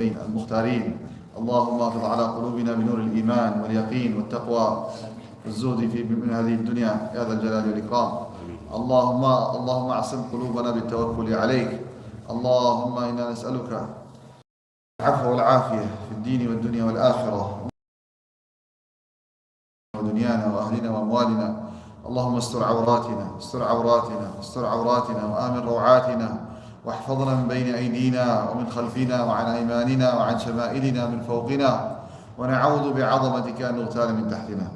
المختارين. اللهم اغض على قلوبنا بنور الإيمان واليقين والتقوى والزهد من هذه الدنيا يا ذا الجلال والإكرام. اللهم اعصم قلوبنا بالتوكل عليك. اللهم إنا نسألك العفو والعافية في الدين والدنيا والآخرة ودنيانا وأهلنا وأموالنا. اللهم استر عوراتنا وآمن روعاتنا، واحفظنا من بين أيدينا ومن خلفنا وعن أيماننا وعن شمائلنا من فوقنا، ونعوذ بعظمتك أن نغتال من تحتنا.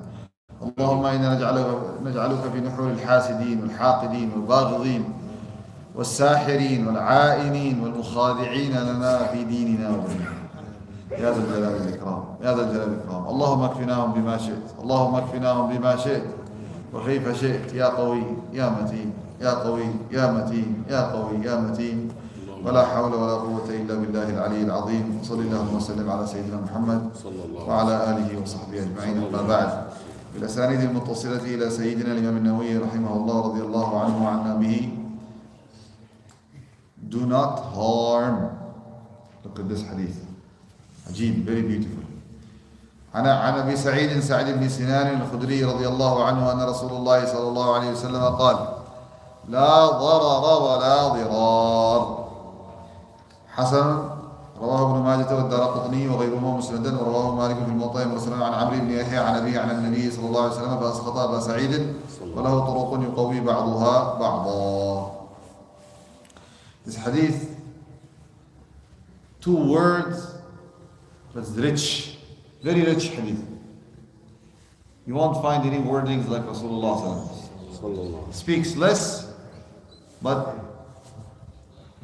اللهم إنا نجعلك في نحور الحاسدين والحاقدين والباغضين والساحرين والعائنين والمخادعين لنا في ديننا ودنيانا يا ذا الجلال والإكرام. اللهم اكفناهم بما شئت وكيف شئت يا قوي يا متين ولا حول ولا قوة إلا بالله العلي العظيم. صلى الله وسلم على سيدنا محمد وعلى آله وصحبه أجمعين. أما بعد، بالأسانيد المتصلة إلى سيدنا الإمام النووي رحمه الله رضي الله عنه وعنا به. Do not harm. Look at this hadith. عجيب, very beautiful. عن أبي سعيد بن سنان الخدري رضي الله عنه أن رسول الله صلى الله عليه وسلم قال: لا ضرر ولا ضرار. حسن، رواه ابن ماجه والدارقطني وغيرهما مسندا، ورواه مالك في الموطأ مرسلا عن عمرو بن يحيى عن أبيه عن النبي صلى الله عليه وسلم فأسقط أبا سعيد، وله طرق يقوي بعضها بعضا. This hadith, 2 words, but it's rich, very rich hadith. You won't find any wordings like Rasulullah speaks less, but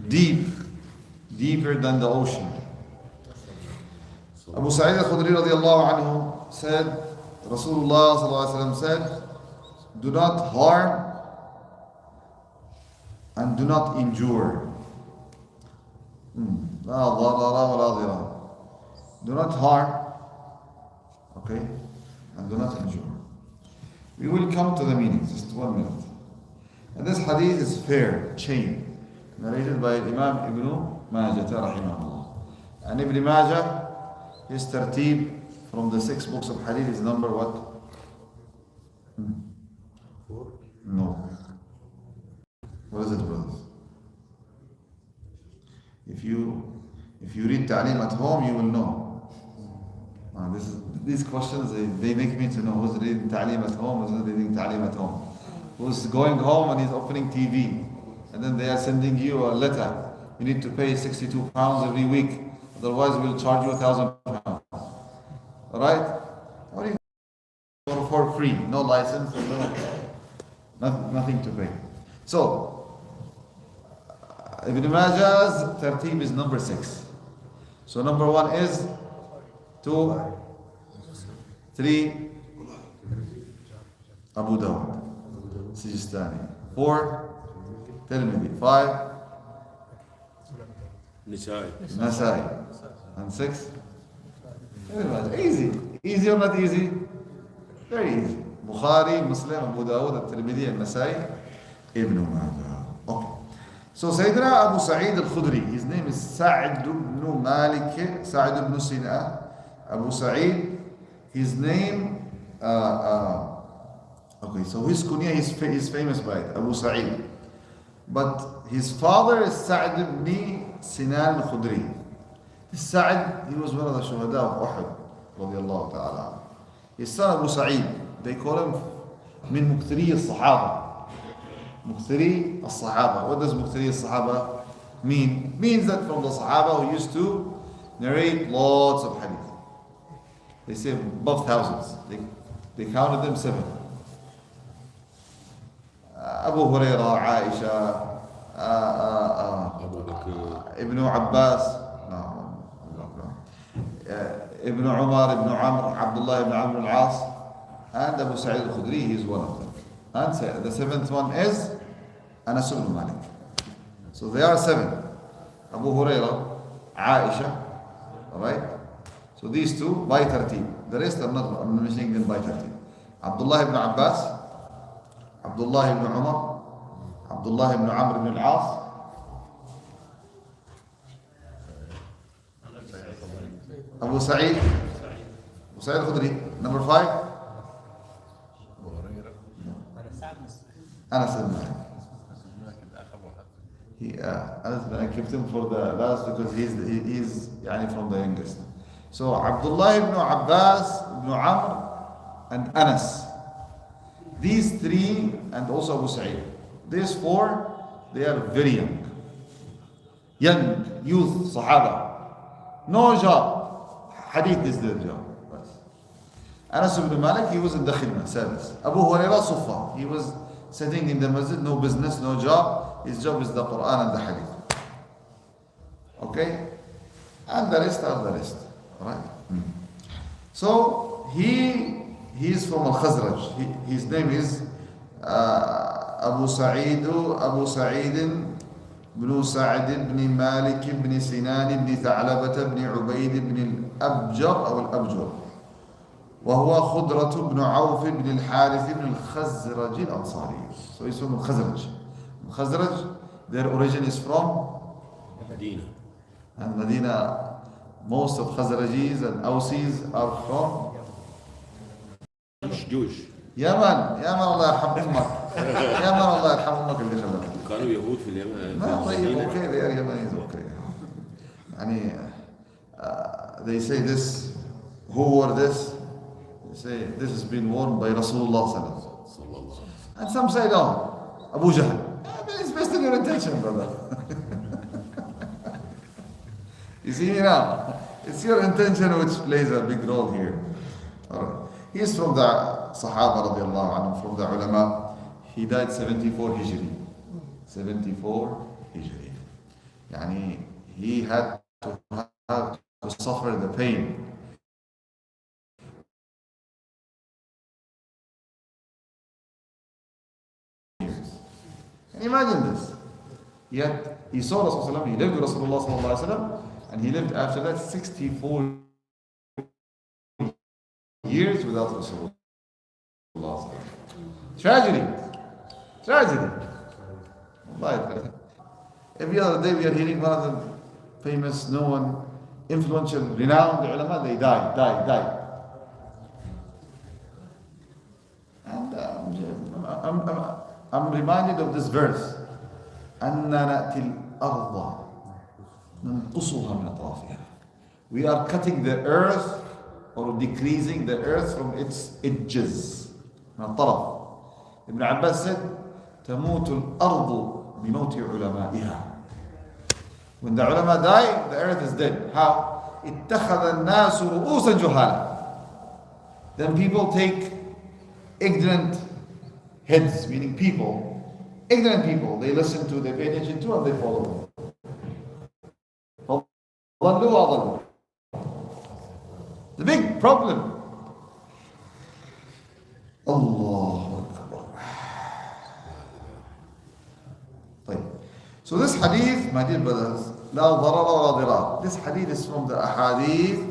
deeper than the ocean. Abu Sa'id al-Khudri radiallahu anhu said, Rasulullah sallallahu alaihi wasallam said, do not harm and do not injure. لا ضرر ولا ضرار. Do not harm, okay, and do not injure. We will come to the meaning, just 1 minute. And this hadith is fair, chain, narrated by Imam Ibn Majah rahimahullah. And Ibn Majah, his tartib from the 6 books of hadith is number what? 4? No. What is it, brothers? If you read Ta'lim at home, you will know. These questions, they make me to know who's reading Ta'lim at home, who's not reading Ta'lim at home. Who's going home and he's opening TV, and then they are sending you a letter. You need to pay £62 every week, otherwise we'll charge you £1,000. Alright? What do you for free? No license, nothing to pay. So, Ibn Majah's tartib is number 6. So number 1 is 2, 3, Abu Dawud, Sijistani. 4, Tirmidhi. 5, Nasai. And 6, easy or not easy? Very easy. Bukhari, Muslim, Abu Dawud, Tirmidhi, and Nasai, Ibn Majah. Okay. So Sayyidina Abu Sa'id al-Khudri, his name is Sa'id ibn Malik, Sa'id ibn Sina, Abu Sa'id. His name, okay, so his kunya, he's famous by it, Abu Sa'id. But his father is Sa'id ibn Sinan al-Khudri. This Sa'id, he was one of the shuhada of Uhud, radiyallahu ta'ala. His son Abu Sa'id, they call him min muqtiri al-Sahaba. Muqtiri al-Sahaba. What does Muqtiri al-Sahaba mean? Means that from the Sahaba who used to narrate lots of hadith. They say above thousands. They counted them 7. Abu Hurairah, Aisha, Ibn Abbas, Ibn Umar, Ibn Amr, Abdullah ibn Amr al-As, and Abu Sa'id al-Khudri, he is one of them. And the 7th one is Anas ibn Malik. So they are 7. Abu Hurairah, Aisha, alright? So these 2 by tartib. The rest I'm not mentioning them by tartib. Abdullah ibn Abbas, Abdullah ibn Umar, Abdullah ibn Amr ibn al-As, Abu Sa'id. Abu Sa'id al-Khudri. Number 5. Anas ibn Malik. Anas ibn Malik kept him for the last because he's يعني from the youngest. So Abdullah ibn Abbas, ibn Amr, and Anas. These three, and also Abu Sa'id. These four, they are very young. Young, youth, Sahaba. No job. Hadith is their job. Anas ibn Malik, he was in the khidmah, service. Abu Hurairah, Sufa. He was sitting in the masjid, no business, no job. His job is the Quran and the Hadith. Okay? And the rest are the rest. Right? So, he is from Al-Khazraj. His name is Abu Sa'id بن سعد بن مالك بن سنان بن ثعلبة بن عبيد بن الأبجر أو الأبجر وهو خضرة بن عوف بن الحارث بن الخزرج الأنصاري. So he's from Khazraj. Khazraj, their origin is from Medina. And Medina, most of Khazrajis and Ausis are from Jewish. يا مان الله يرحم أمك. يا مان الله يرحم أمك اللي خلقك. كانوا يهود في اليمن. ما طيب اوكي they are Yemenis okay. يعني they say this, who wore this? They say this has been worn by Rasulullah sallallahu alaihi wasallam. And some say no, Abu Jahl. But it's based on your intention, brother. You see now, it's your intention which plays a big role here. Alright. He is from the Sahaba radiallahu anhu, from the ulama. He died 74 Hijri. 74 Hijri. Yani he had to suffer the pain. And imagine this. Yet he saw Rasulullah, he lived with Rasulullah sallallahu alaihi wasallam, and he lived after that 64 years without Rasulullah. Tragedy. Every other day we are hearing one of the famous, known, influential, renowned ulama, they die. And I'm reminded of this verse. أَنَّا نَأْتِي الْأَرْضَ نَنْقُصُهَا مِنْ أَطْرَافِهَا. We are cutting the earth or decreasing the earth from its edges. من الطرف. Ibn Abbas said, تموت الأرض بموت علمائها. When the ulama die, the earth is dead. How? اتخذ الناس رؤوسا جهالا. Then people take ignorant heads, meaning ignorant people. They listen to, they pay attention to, and they follow them. فضلوا وأضلوا. The big problem. Allah Akbar. So this hadith, my dear brothers, لا ضرر ولا ضرار. This hadith is from the ahadith.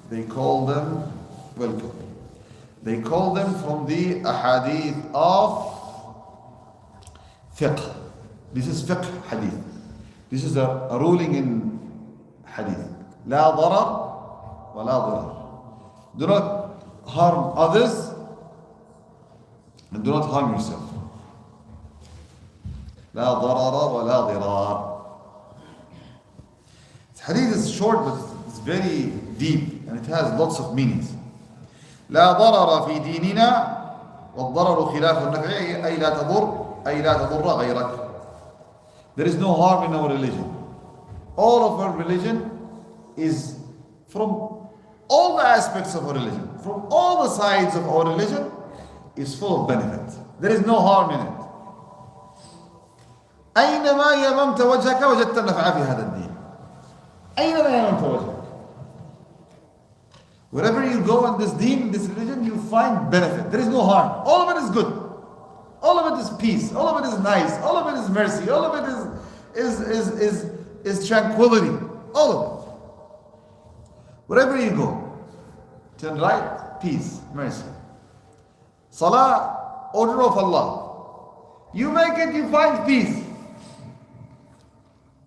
They call them, welcome. They call them from the ahadith of fiqh. This is fiqh hadith. This is a ruling in hadith. لا ضرر ولا ضرار. Do not harm others and do not harm yourself. لا ضرر ولا ضرار. This hadith is short but it's very deep and it has lots of meanings. لا ضرر في ديننا والضرر خلاف النفع أي لا تضر غيرك. There is no harm in our religion. All of our religion is from all the aspects of our religion, from all the sides of our religion, is full of benefit. There is no harm in it. أينما يممت وجهك وجدت النفع في هذا الدين. أينما يممت وجهك. Wherever you go in this deen, this religion, you find benefit. There is no harm. All of it is good. All of it is peace. All of it is nice. All of it is mercy. All of it is tranquility. All of it. Wherever you go, turn right, peace, mercy. Salah, order of Allah. You make it, you find peace.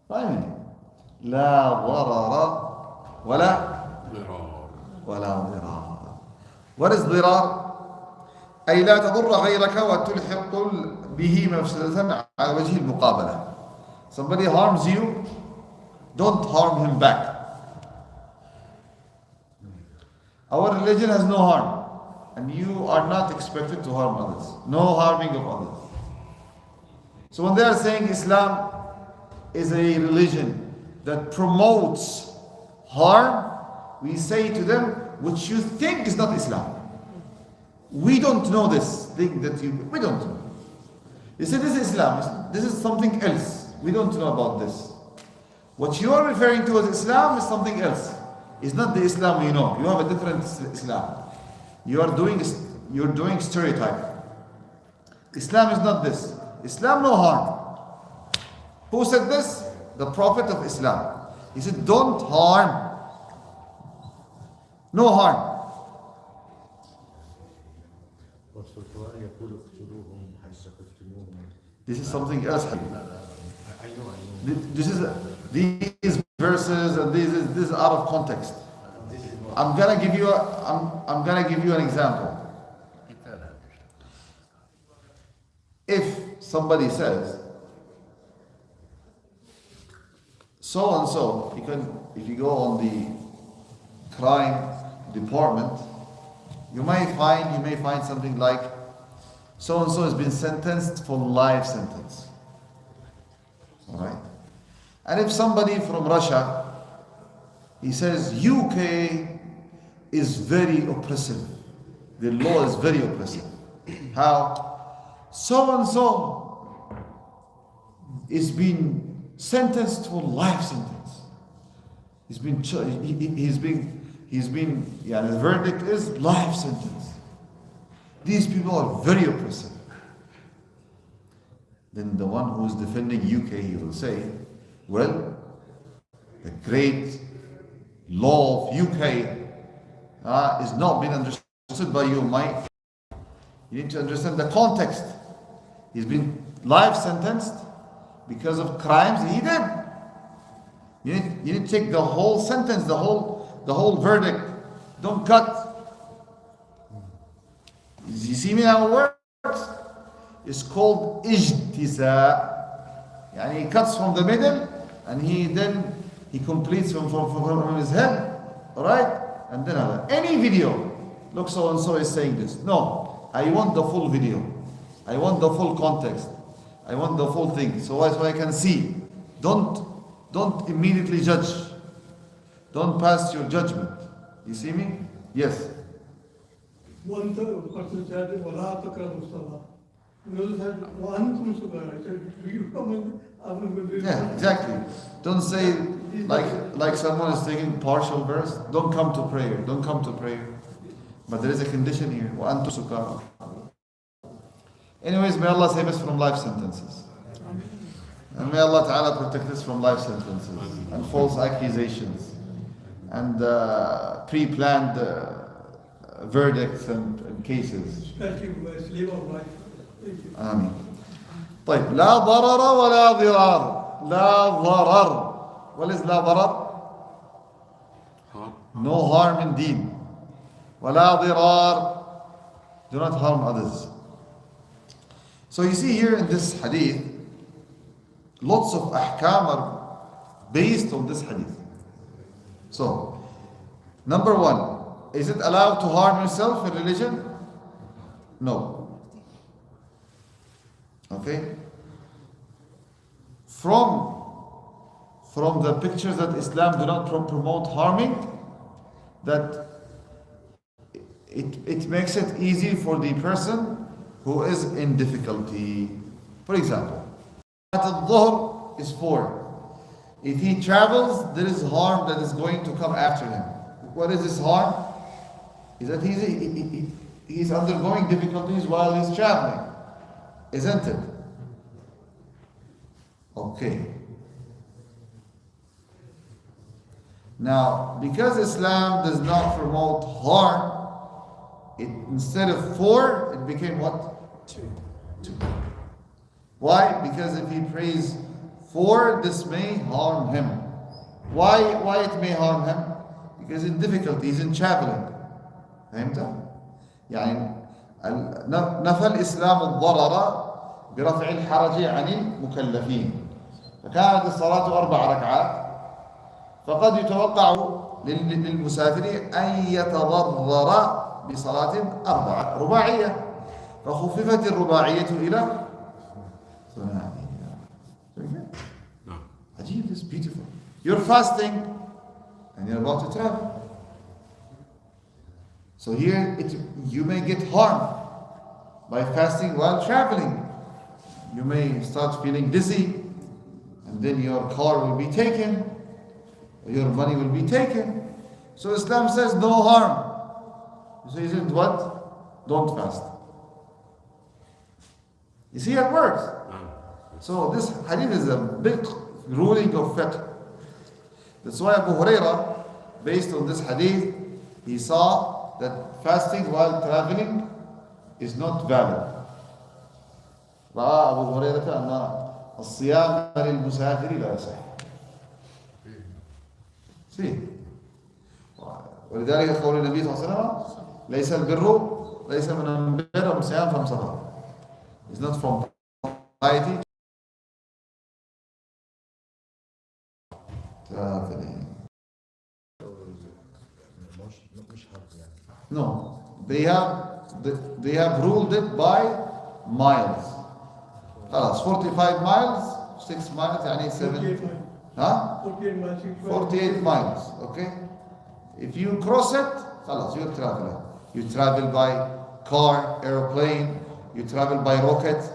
Finally, لا ضرر ولا ضرار. ولا ضرار. What is ضرار? أي لا تضر غيرك وتلحق به مفسدة على وجه المقابلة. Somebody harms you, don't harm him back. Our religion has no harm, and you are not expected to harm others. No harming of others. So when they are saying Islam is a religion that promotes harm, we say to them, which you think is not Islam. We don't know this thing that we don't know. You say this is Islam, this is something else. We don't know about this. What you are referring to as Islam is something else. It's not the Islam you know. You have a different Islam. You're doing stereotype. Islam is not this. Islam no harm. Who said this? The Prophet of Islam. He said, don't harm. No harm. This is something else. This is these verses and this is out of context. I'm gonna give you an example. If somebody says so and so, if you go on the crime department, you may find something like so and so has been sentenced for life sentence. Alright? And if somebody from Russia, he says UK is very oppressive. The law is very oppressive. How? So and so is being sentenced for life sentence. He's been the verdict is life sentence. These people are very oppressive. Then the one who is defending UK, he will say, well, the great law of UK is not being understood by you, Mike. You need to understand the context. He's been life sentenced because of crimes he did. You need to take the whole sentence, the whole verdict. Don't cut. You see me how it works? It's called ijtisa. Yani he cuts from the middle and he completes from his head. Alright? And then any video, look, so and so is saying this. No, I want the full video. I want the full context. I want the full thing. So I can see. Don't immediately judge. Don't pass your judgment. You see me? Yes. One person said, "Wala taqrabu salah." Another said, "Wa antum sukara." I said, "Do you come in?" Yeah, exactly. Don't say like someone is taking partial verse. Don't come to prayer. Don't come to prayer. But there is a condition here. Wa antum sukara. Anyways, may Allah save us from life sentences. And may Allah Ta'ala protect us from life sentences and false accusations and pre-planned verdicts and cases. Especially with slave of life. Thank you. آمين. طيب لا ضرر ولا ضرار. لا ضرر. What is لا ضرر? No harm indeed. ولا ضرار. Do not harm others. So you see here in this hadith, lots of ahkam are based on this hadith. So, number one, is it allowed to harm yourself in religion? No. Okay? From the pictures that Islam do not promote harming, that it makes it easy for the person who is in difficulty. For example, al-Dhuhr is 4. If he travels, there is harm that is going to come after him. What is this harm? Is that he's undergoing difficulties while he's traveling, isn't it? Okay. Now, because Islam does not promote harm, instead of 4, it became what? 2. Why? Because if he prays 4, this may harm him. Why it may harm him? because he's in difficulty, he's in traveling. فهمت؟ يعني نفى الإسلام الضرر برفع الحرج عن المكلفين. فكانت الصلاة 4 ركعات، فقد يتوقع للمسافر أن يتضرر بصلاة 4 رباعية، فخففت الرباعية إلى ثنائية. نعم. عجيب, this is beautiful. You're fasting and you're about to travel. So here you may get harmed by fasting while traveling. You may start feeling dizzy, and then your car will be taken, your money will be taken. So Islam says no harm. So he said what? Don't fast. You see how it works? So this hadith is a big ruling of fiqh. That's why Abu Huraira, based on this hadith, he saw that fasting while traveling is not valid. رأى أبو هريرة أن الصيام للمسافر لا يصح. ولذلك قول النبي صلى الله عليه وسلم ليس البر ليس من البر صيام from safar. It's not from piety. No, they have ruled it by miles. خلاص 45 miles 6 miles يعني 7 ها 48 miles. Okay, if you cross it خلاص you're traveler. You travel by car, airplane, you travel by rocket,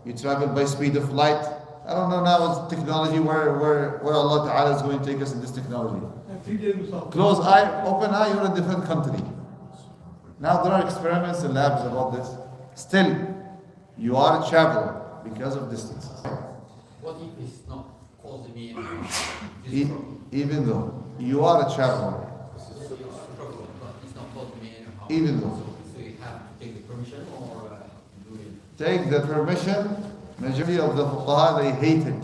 you travel by speed of light. I don't know now what's technology where Allah Ta'ala is going to take us in this technology. Close eye, open eye, you're in a different country. Now there are experiments and labs about this. Still, you are a traveler because of distances. What if it's not causing me Even though you are a traveler, it's not causing me any harm. even though So you have to take the permission or do it. take the permission, majority of the fuqaha they hate it.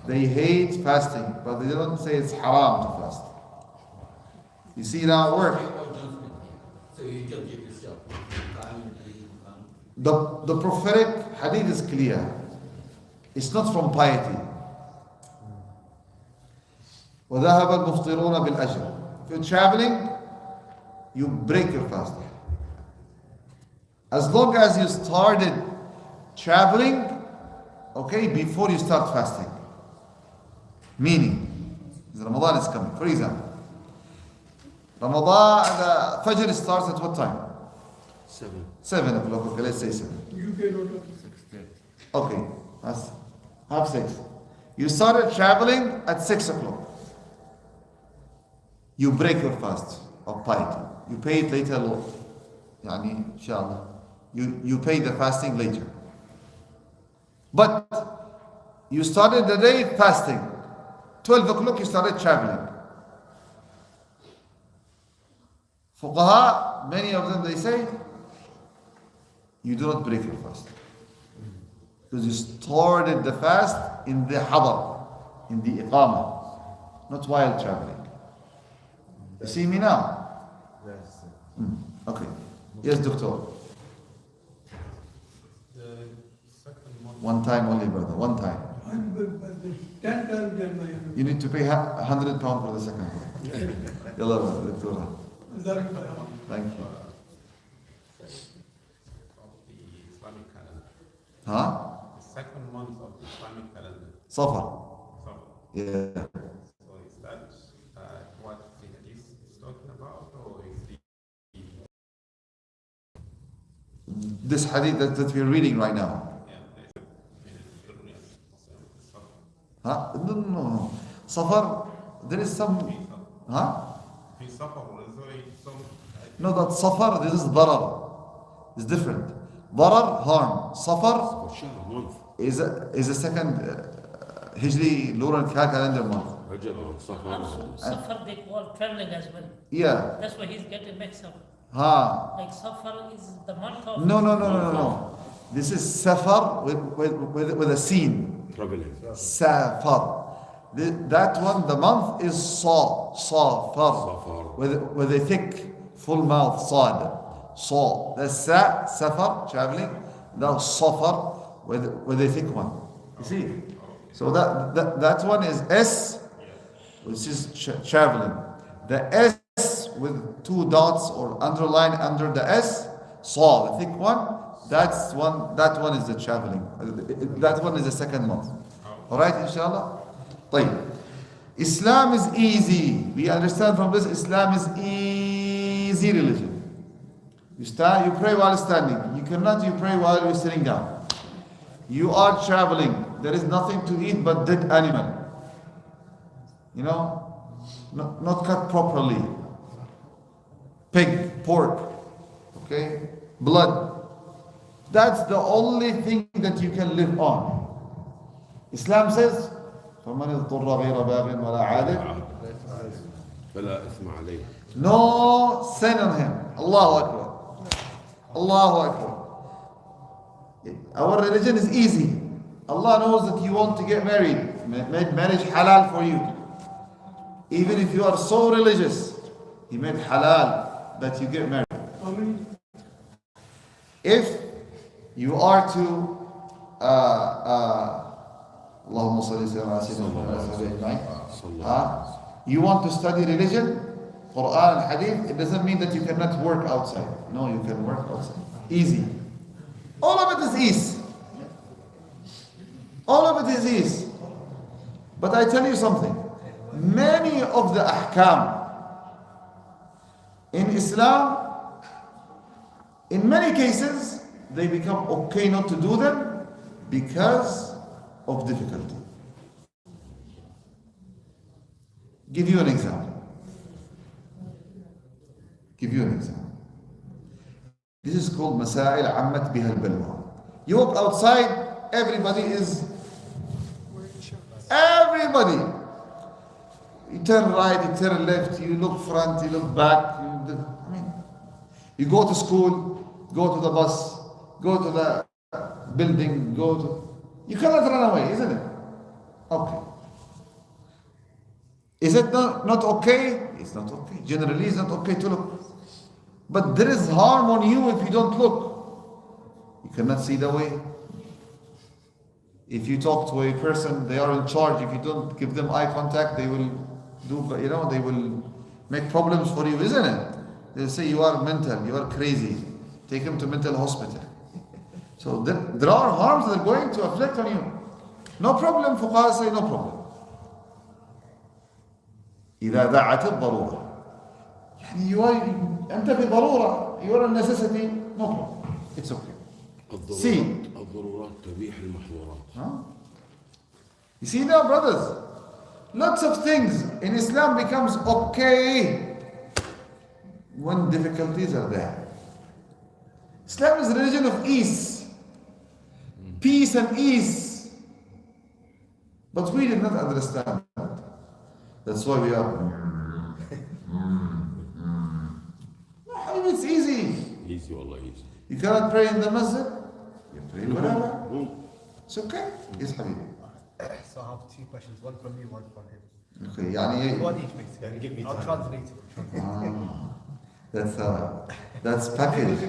They hate fasting, but they don't say it's haram to fast. You see now it works. So you just give yourself time. The prophetic hadith is clear. It's not from piety. وَذَهَبَ الْمُفْطِرُونَ بِالْأَجْرِ. If you're traveling, you break your fast. As long as you started traveling, okay, before you start fasting. Meaning, Ramadan is coming. For example, Ramadan, the Fajr starts at what time? 7 o'clock, okay, let's say 7. Okay, that's half 6. You started traveling at 6 o'clock. You break your fast of piety. You pay it later, Lord. Yani, inshallah. You pay the fasting later. But you started the day fasting. 12 o'clock you started traveling. Fuqaha, many of them they say, you do not break your fast. Because you started the fast in the hadar, in the iqamah, not while traveling. You see me now? Yes. Okay. Yes, doctor. The second one. One time only, brother. One time. 10 times You need to pay £100 for the second one. Yalla, doctor. Thank you. Of the Islamic calendar. Huh? The second month of the Islamic calendar. Safar. So, Yeah. so is that what the hadith is talking about, or is the This hadith that we're reading right now. Huh? No. Safar, there is some. Huh? في سفر ونزول some No, that safar, this is darar. It's different. Darar, harm. Safar شهر month. is a second Hijri lunar calendar month. رجب or Safar. Safar they call traveling as well. Yeah. That's why he's getting mixed up. Ha. Like Safar is the month of. No. This is safar with a sin. Traveling. Safar. That one, the month is Safar, Safar. with a thick, full mouth, Sad. Sa. The Safar, traveling. The Safar, with a thick one. You see? So that one is S, which is traveling. The S with two dots or underline under the S, Sa, the thick one. That one is the traveling. That one is the second month. Alright, inshallah? طيب. Islam is easy. We understand from this, Islam is easy religion. You pray while standing. You cannot, you pray while you're sitting down. You are traveling. There is nothing to eat but dead animal. You know, not cut properly. Pig, pork, okay, blood. That's the only thing that you can live on. Islam says, فَمَنِ اضْطُرَّ غَيْرَ بَاغٍ وَلَا عَادٍ فلا إثم عليه. No sin on him. Allahu Akbar. Allahu Akbar. Our religion is easy. Allah knows that you want to get married. Made marriage halal for you. Even if you are so religious, He made halal that you get married. How many? If you are to Allahumma salli ala sayyidina Muhammad, you want to study religion, Quran and Hadith, it doesn't mean that you cannot work outside. No, you can work outside. Easy. All of it is ease. All of it is ease. But I tell you something. Many of the ahkam in Islam, in many cases, they become okay not to do them because of difficulty. Give you an example. This is called Masail Ammat Biha al-Balwa. You walk outside, everybody. You turn right, you turn left, you look front, you look back. You go to school, go to the bus, go to the building, you cannot run away, isn't it? Okay. Is it not okay? It's not okay. Generally, it's not okay to look. But there is harm on you if you don't look. You cannot see the way. If you talk to a person, they are in charge. If you don't give them eye contact, they will they will make problems for you, isn't it? They'll say you are mental, you are crazy. Take him to mental hospital. So there are harms that are going to afflict on you. No problem, fuqaha say no problem. إذا دعت الضرورة. أنت في ضرورة, you are a necessity, no problem. It's okay. الضرورات تبيح المحظورات. You see now, brothers, lots of things in Islam becomes okay when difficulties are there. Islam is a religion of ease, peace and ease. But we did not understand that. That's why we are. It's easy. Easy, wallah, easy. You cannot pray in the masjid. You pray wherever. It's okay. Yes, Habibi. So I have two questions, one from you, one from him. Okay, يعني One each, basically. I'll translate it. That's package.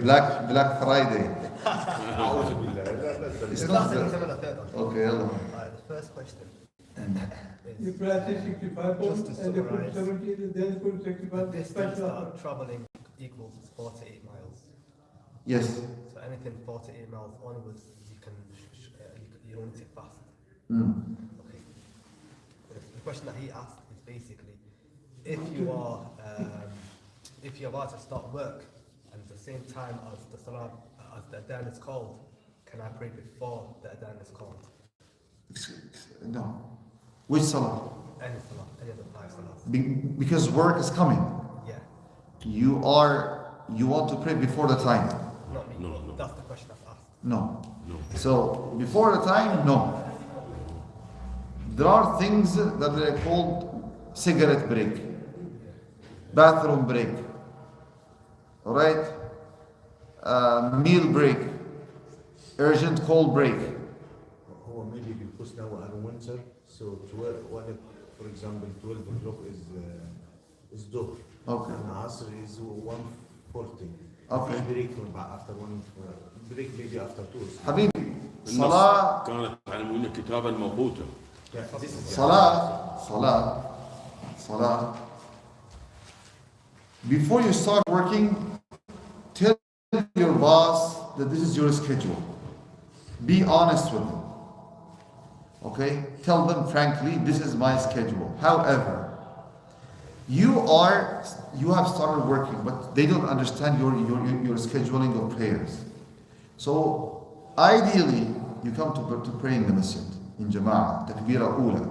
Black Friday. It's not okay. The first question. You practice 65 pounds Just to and they put summarize, 70, then put The 65 distance special. that I'm traveling equals 48 miles. Yes. So anything 48 miles onwards, you don't take fast. Okay. The question that he asked is basically, if you're about to start work and at the same time as the salah, as the adhan is called, can I pray before the adhan is called? No. Which salah? Any salah, any of the 5 salahs. Because work is coming. Yeah. You want to pray before the time. Not me. No. That's the question I've asked. No. So before the time, no. There are things that are called cigarette break, bathroom break, alright? Meal break, urgent call break. هو maybe because now we're in winter, So 12, for example, 12 o'clock is Dhuhr. Okay. And Asr is 1:40. Okay. Break after one, break maybe after 2. حبيبي النص صلاة كانت تعلمون كتابا موقوتا. Salah. Before you start working, tell your boss that this is your schedule. Be honest with them. Okay? Tell them frankly, this is my schedule. However, you have started working, but they don't understand your scheduling of prayers. So ideally, you come to pray in the masjid, in Jama'ah, Takbira Ula.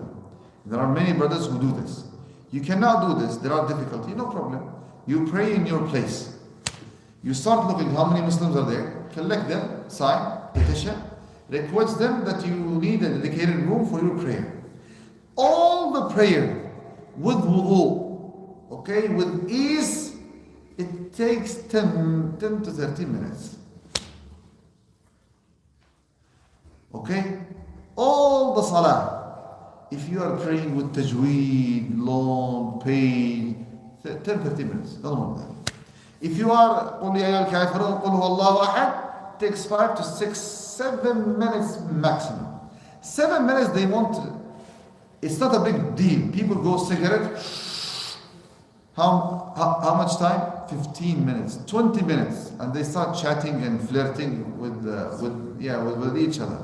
There are many brothers who do this. You cannot do this, there are difficulties, no problem. You pray in your place. You start looking how many Muslims are there, collect them, sign, petition, request them that you need a dedicated room for your prayer. All the prayer with wudu, okay, with ease, it takes 10 to 13 minutes. Okay? All the salah. If you are praying with tajweed, long, page, 10-15 minutes, no more than that. If you are قُلْ يَا أَيُّهَا الْكَافِرُونَ قُلْ هُوَ اللَّهُ أَحَدٌ, takes 5 to 6, 7 minutes maximum. 7 minutes they want to, it's not a big deal. People go cigarette, how much time? 15 minutes, 20 minutes, and they start chatting and flirting with each other.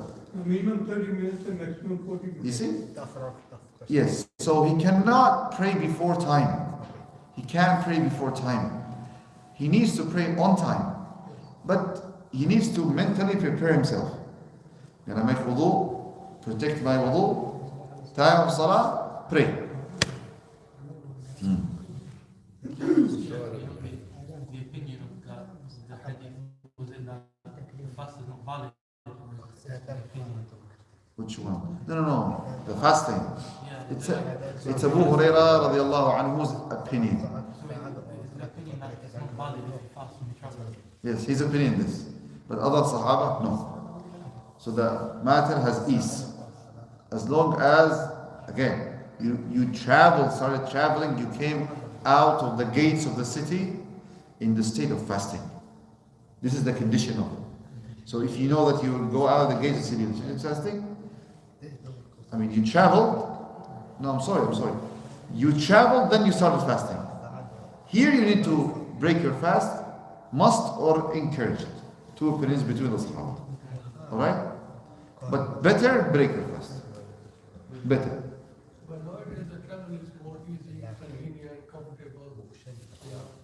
Minimum 30 minutes and maximum 40 minutes. You see? That's the question. Yes. So he cannot pray before time. He can't pray before time. He needs to pray on time. But he needs to mentally prepare himself. Gonna make wudu, protect my wudu, time of salah, pray. The opinion of the hadith was in that the fast is not valid. Which one? No. The fasting. Yeah. It's Abu Huraira radiallahu anhu's opinion. The opinion that it's not valid if you fast when you travel. Yes, his opinion is. But other Sahaba, no. So the matter has ease. As long as, again, you started traveling, you came out of the gates of the city in the state of fasting. This is the condition of it. So if you know that you will go out of the gates of the city in fasting, I mean, you traveled. No, I'm sorry. You traveled, then you started fasting. Here you need to break your fast, must or encourage it. Two opinions between the Sahaba. Alright? But better break your fast. Better. But nowadays the travel is more easy, convenient, comfortable.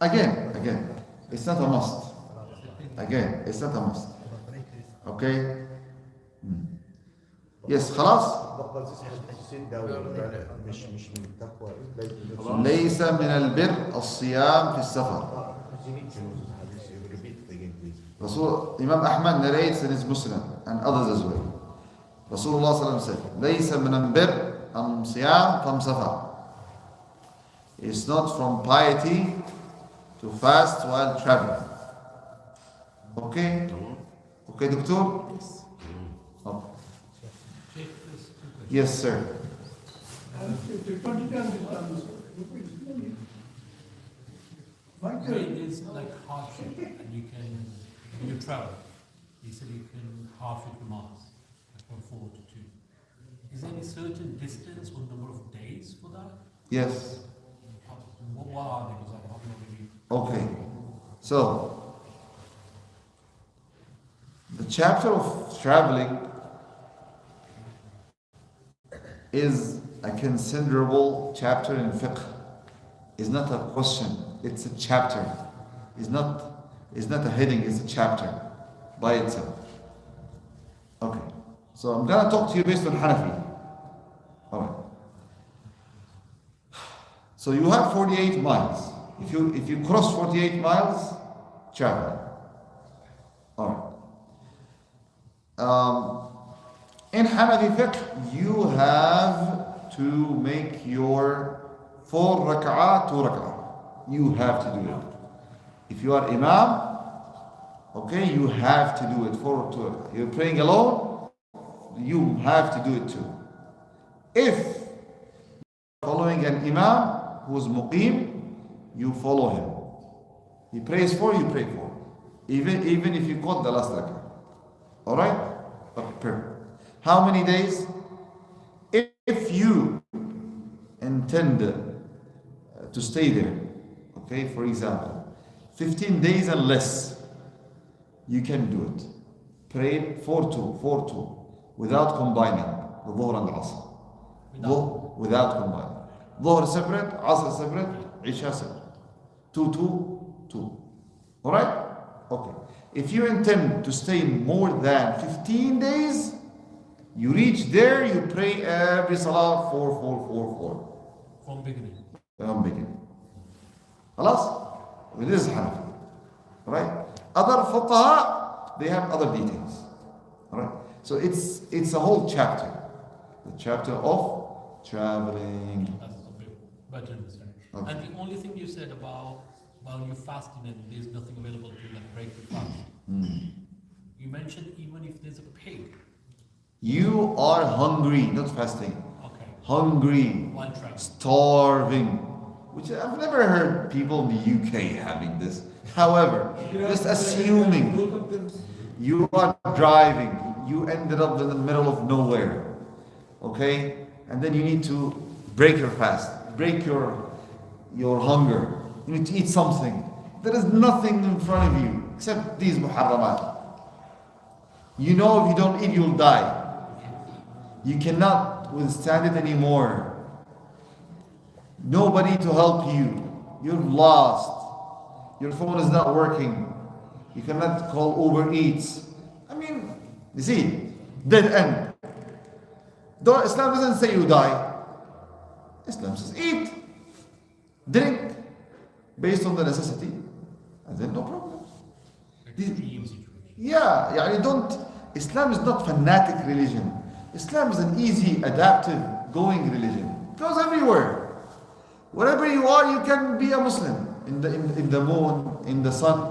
Again, it's not a must. Again, it's not a must. Okay? Yes, خلاص. ليس من البر الصيام في السفر. Rasul, Imam Ahmad narrates in his Muslim and others as well. Rasulullah sallallahu alaihi wasallam said, ليس من البر الصيام في السفر. It's not from piety to fast while traveling. Okay? Okay, Doctor? Okay. Yes, sir. It is like hardship, and you can, when you travel, he said you can half your Namas, like from 4 to 2. Is there any certain distance or number of days for that? Yes. What are they? Because I have not really. Okay. So, the chapter of traveling is a considerable chapter in fiqh. It's not a question, it's a chapter. It's not a heading, it's a chapter by itself. Okay. So I'm gonna talk to you based on Hanafi. Alright. So you have 48 miles. If you cross 48 miles, travel. Alright. In Hanafi fiqh, you have to make your 4 rak'ah, 2 rak'ah. You have to do it. If you are imam, okay, you have to do it 4 2 rak'ah. You're praying alone, you have to do it too. If following an imam who is muqim, you follow him. He prays for you, pray for. Even if you caught the last rakah. Alright? Okay, perfect. How many days? If you intend to stay there, okay, for example, 15 days and less, you can do it. Pray 4-2, without combining the Dhuhr and Asr. Without combining. Dhuhr separate, Asr separate, Isha separate. 2-2-2. Alright? Okay. If you intend to stay more than 15 days, you reach there, you pray every salah 4-4-4-4. From beginning. From beginning. Khalas? This is Hanafi. Right? Other fuqaha, they have other details. Alright? So it's a whole chapter. The chapter of traveling. That's a bit better understanding. Okay. And the only thing you said about you fasting and there's nothing available to like break the fast. You mentioned even if there's a pig. You are hungry, not fasting. Okay. Hungry, While traveling. starving, which I've never heard people in the UK having this. However, just assuming you are driving, you ended up in the middle of nowhere, okay, and then you need to break your fast, break your hunger. You need to eat something. There is nothing in front of you except these muharramat. You know if you don't eat, you'll die. You cannot withstand it anymore. Nobody to help you. You're lost. Your phone is not working. You cannot call Uber Eats. I mean, you see, dead end. Though Islam doesn't say you die. Islam says eat, drink, based on the necessity, and then no problem. Extreme situation. Yeah, يعني don't. Islam is not fanatic religion. Islam is an easy, adaptive, going religion. It goes everywhere. Wherever you are, you can be a Muslim. In the moon, in the sun,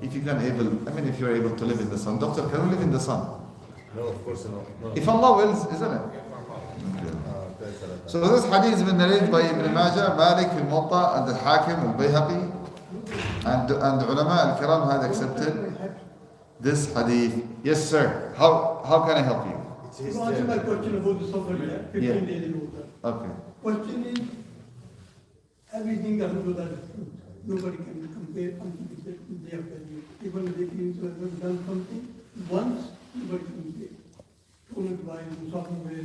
if you can if you're able to live in the sun. Doctor, can you live in the sun? No, of course not. No. If Allah wills, isn't it? So this hadith has been narrated by Ibn Majah, Malik, Al-Muwatta, and Al-Hakim, Al-Bayhaqi, and ulama al-kiram had accepted this hadith. Yes, sir. How can I help you? To answer my question about the safar, 15 days ago. Okay. Question is, everything Alhamdulillah is true. Nobody can compare until the day of value. Even if they claim to have done something once, nobody can compare. Toilet wise, shopping wear,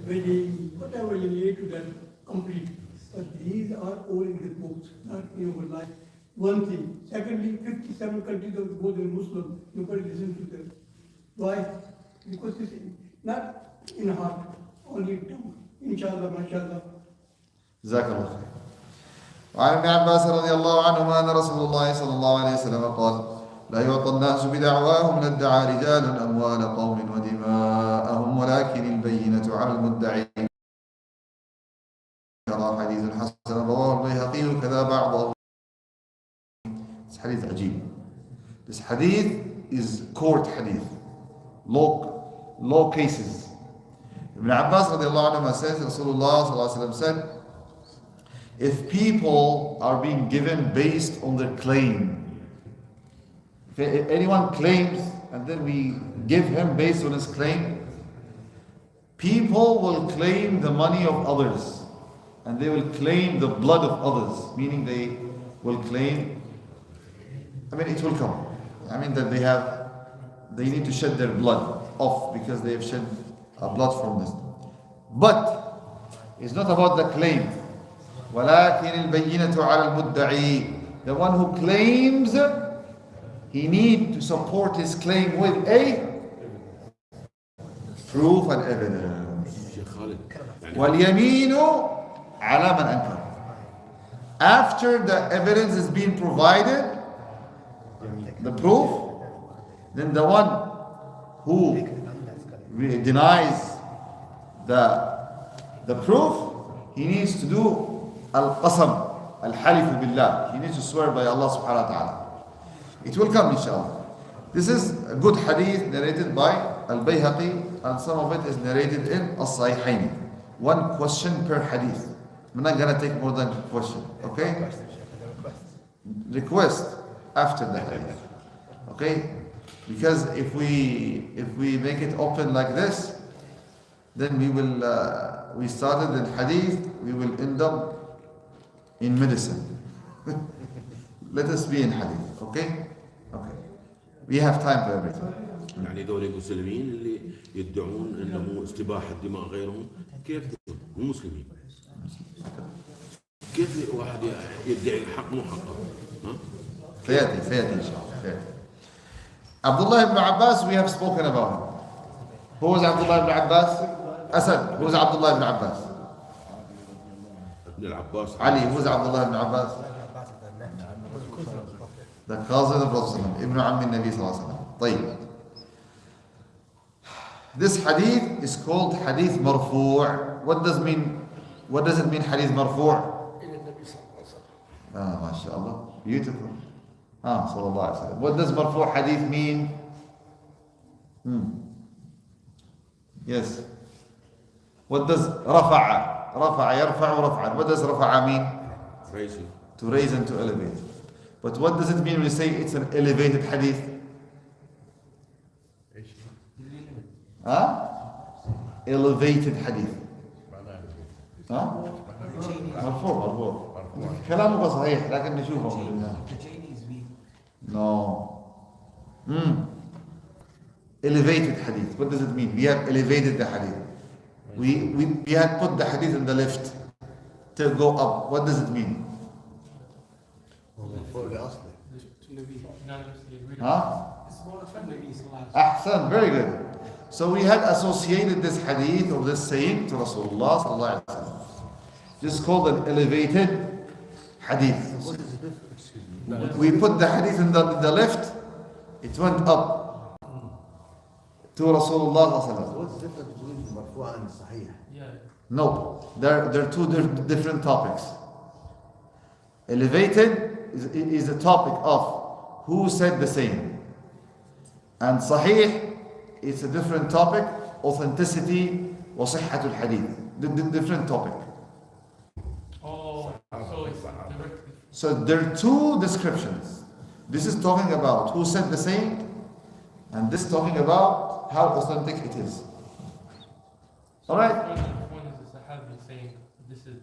wedding, whatever you need to that complete. But these are all in the books, not in your life. One thing. Secondly, 57 countries of the world are Muslim. Nobody listens to them. Why? Because it's not in heart, only tongue. Inshallah, mashallah. جزاك الله خير. وعن ابن عباس رضي الله عنهما أن رسول الله صلى الله عليه وسلم قال: لا يعطى الناس بدعواهم من ادعى رجال أموال قوم ودماءهم ولكن البينة على المدعي. حديث حسن رواه البيهقي وكذا بعضه. This hadith عجيب. This hadith is court hadith, law cases. Ibn Abbas radiallahu anhu says, Rasulullah sallallahu alaihi wasallam said, if people are being given based on their claim, if anyone claims and then we give him based on his claim, people will claim the money of others and they will claim the blood of others, meaning they will claim, it will come. That they need to shed their blood off because they have shed blood from this. But it's not about the claim. ولكن البينة على المدعي. The one who claims, he needs to support his claim with a proof and evidence. واليمين على من أنكر. After the evidence is being provided, the proof, then the one who denies the proof, he needs to do al-qasam, al-halifu billah. He needs to swear by Allah subhanahu wa ta'ala. It will come inshallah. This is a good hadith narrated by Al-Bayhaqi and some of it is narrated in As-Sahihayn. One question per hadith. I'm not gonna take more than a question, okay? Question, Sheikh, the request. Request after the hadith, okay? Because if we make it open like this, then we started in hadith, we will end up in medicine. Let us be in hadith, okay? Okay. We have time for everything. يعني ذول المسلمين اللي يدعون انه استباحه دماء غيرهم كيف مو مسلمين؟ كيف واحد يدعي الحق مو حقه؟ ها؟ فياتي إن شاء الله. فياتي. Abdullah ibn Abbas, we have spoken about him. Who was Abdullah ibn Abbas? Asad. Who was Abdullah ibn Abbas? ابن العباس Ali. Who was Abdullah ibn Abbas? The cousin of Rasulullah, Ibn Ammi Nabi sallallahu alaihi wasallam. طيب. This hadith is called hadith marfu'. What does it mean hadith marfu'? MashaAllah. Beautiful. Sallallahu alaihi wasallam. What does marfu' hadith mean? Yes. What does rafa'a? Rafa'a yarfa'u raf'an. What does rafa'a mean? raising. To raise and to elevate. But what does it mean when we say it's an elevated hadith? Elevated hadith. مرفوع كلامه صحيح لكن نشوفه. No. Elevated hadith. What does it mean? We have elevated the hadith. We had put the hadith in the lift to go up. What does it mean? Ahsan, very good. So we had associated this hadith or this saying to Rasulullah sallallahu alaihi wasallam. This is called an elevated hadith. We put the hadith in the lift, it went up to Rasulullah sallallahu alaihi wasallam. What's the difference between marfu' and sahih? No, they're two different topics. Elevated is a topic of who said the same. And sahih is a different topic, authenticity wa sihhatul hadith. Different topic. Oh, so it's directly. So there are two descriptions. This is talking about who said the same, and this talking about how authentic it is. Alright? One is the Sahabi saying, this is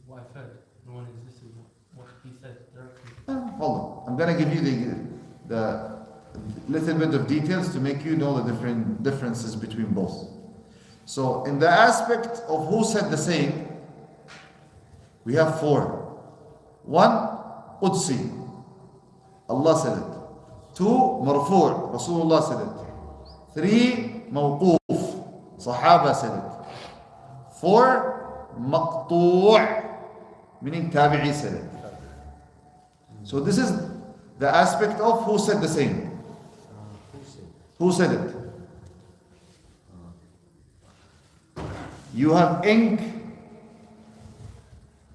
what I've heard. And one is, this is what he said directly. Hold on. I'm going to give you the little bit of details to make you know the different differences between both. So in the aspect of who said the same, we have four. One, Qudsi. Allah said it. Two, Marfu'. Rasulullah said it. Three, Mawquf. Sahaba said it. Four, Maqtu'. Meaning Tabi'i said it. So this is the aspect of who said the same. Who said it? You have ink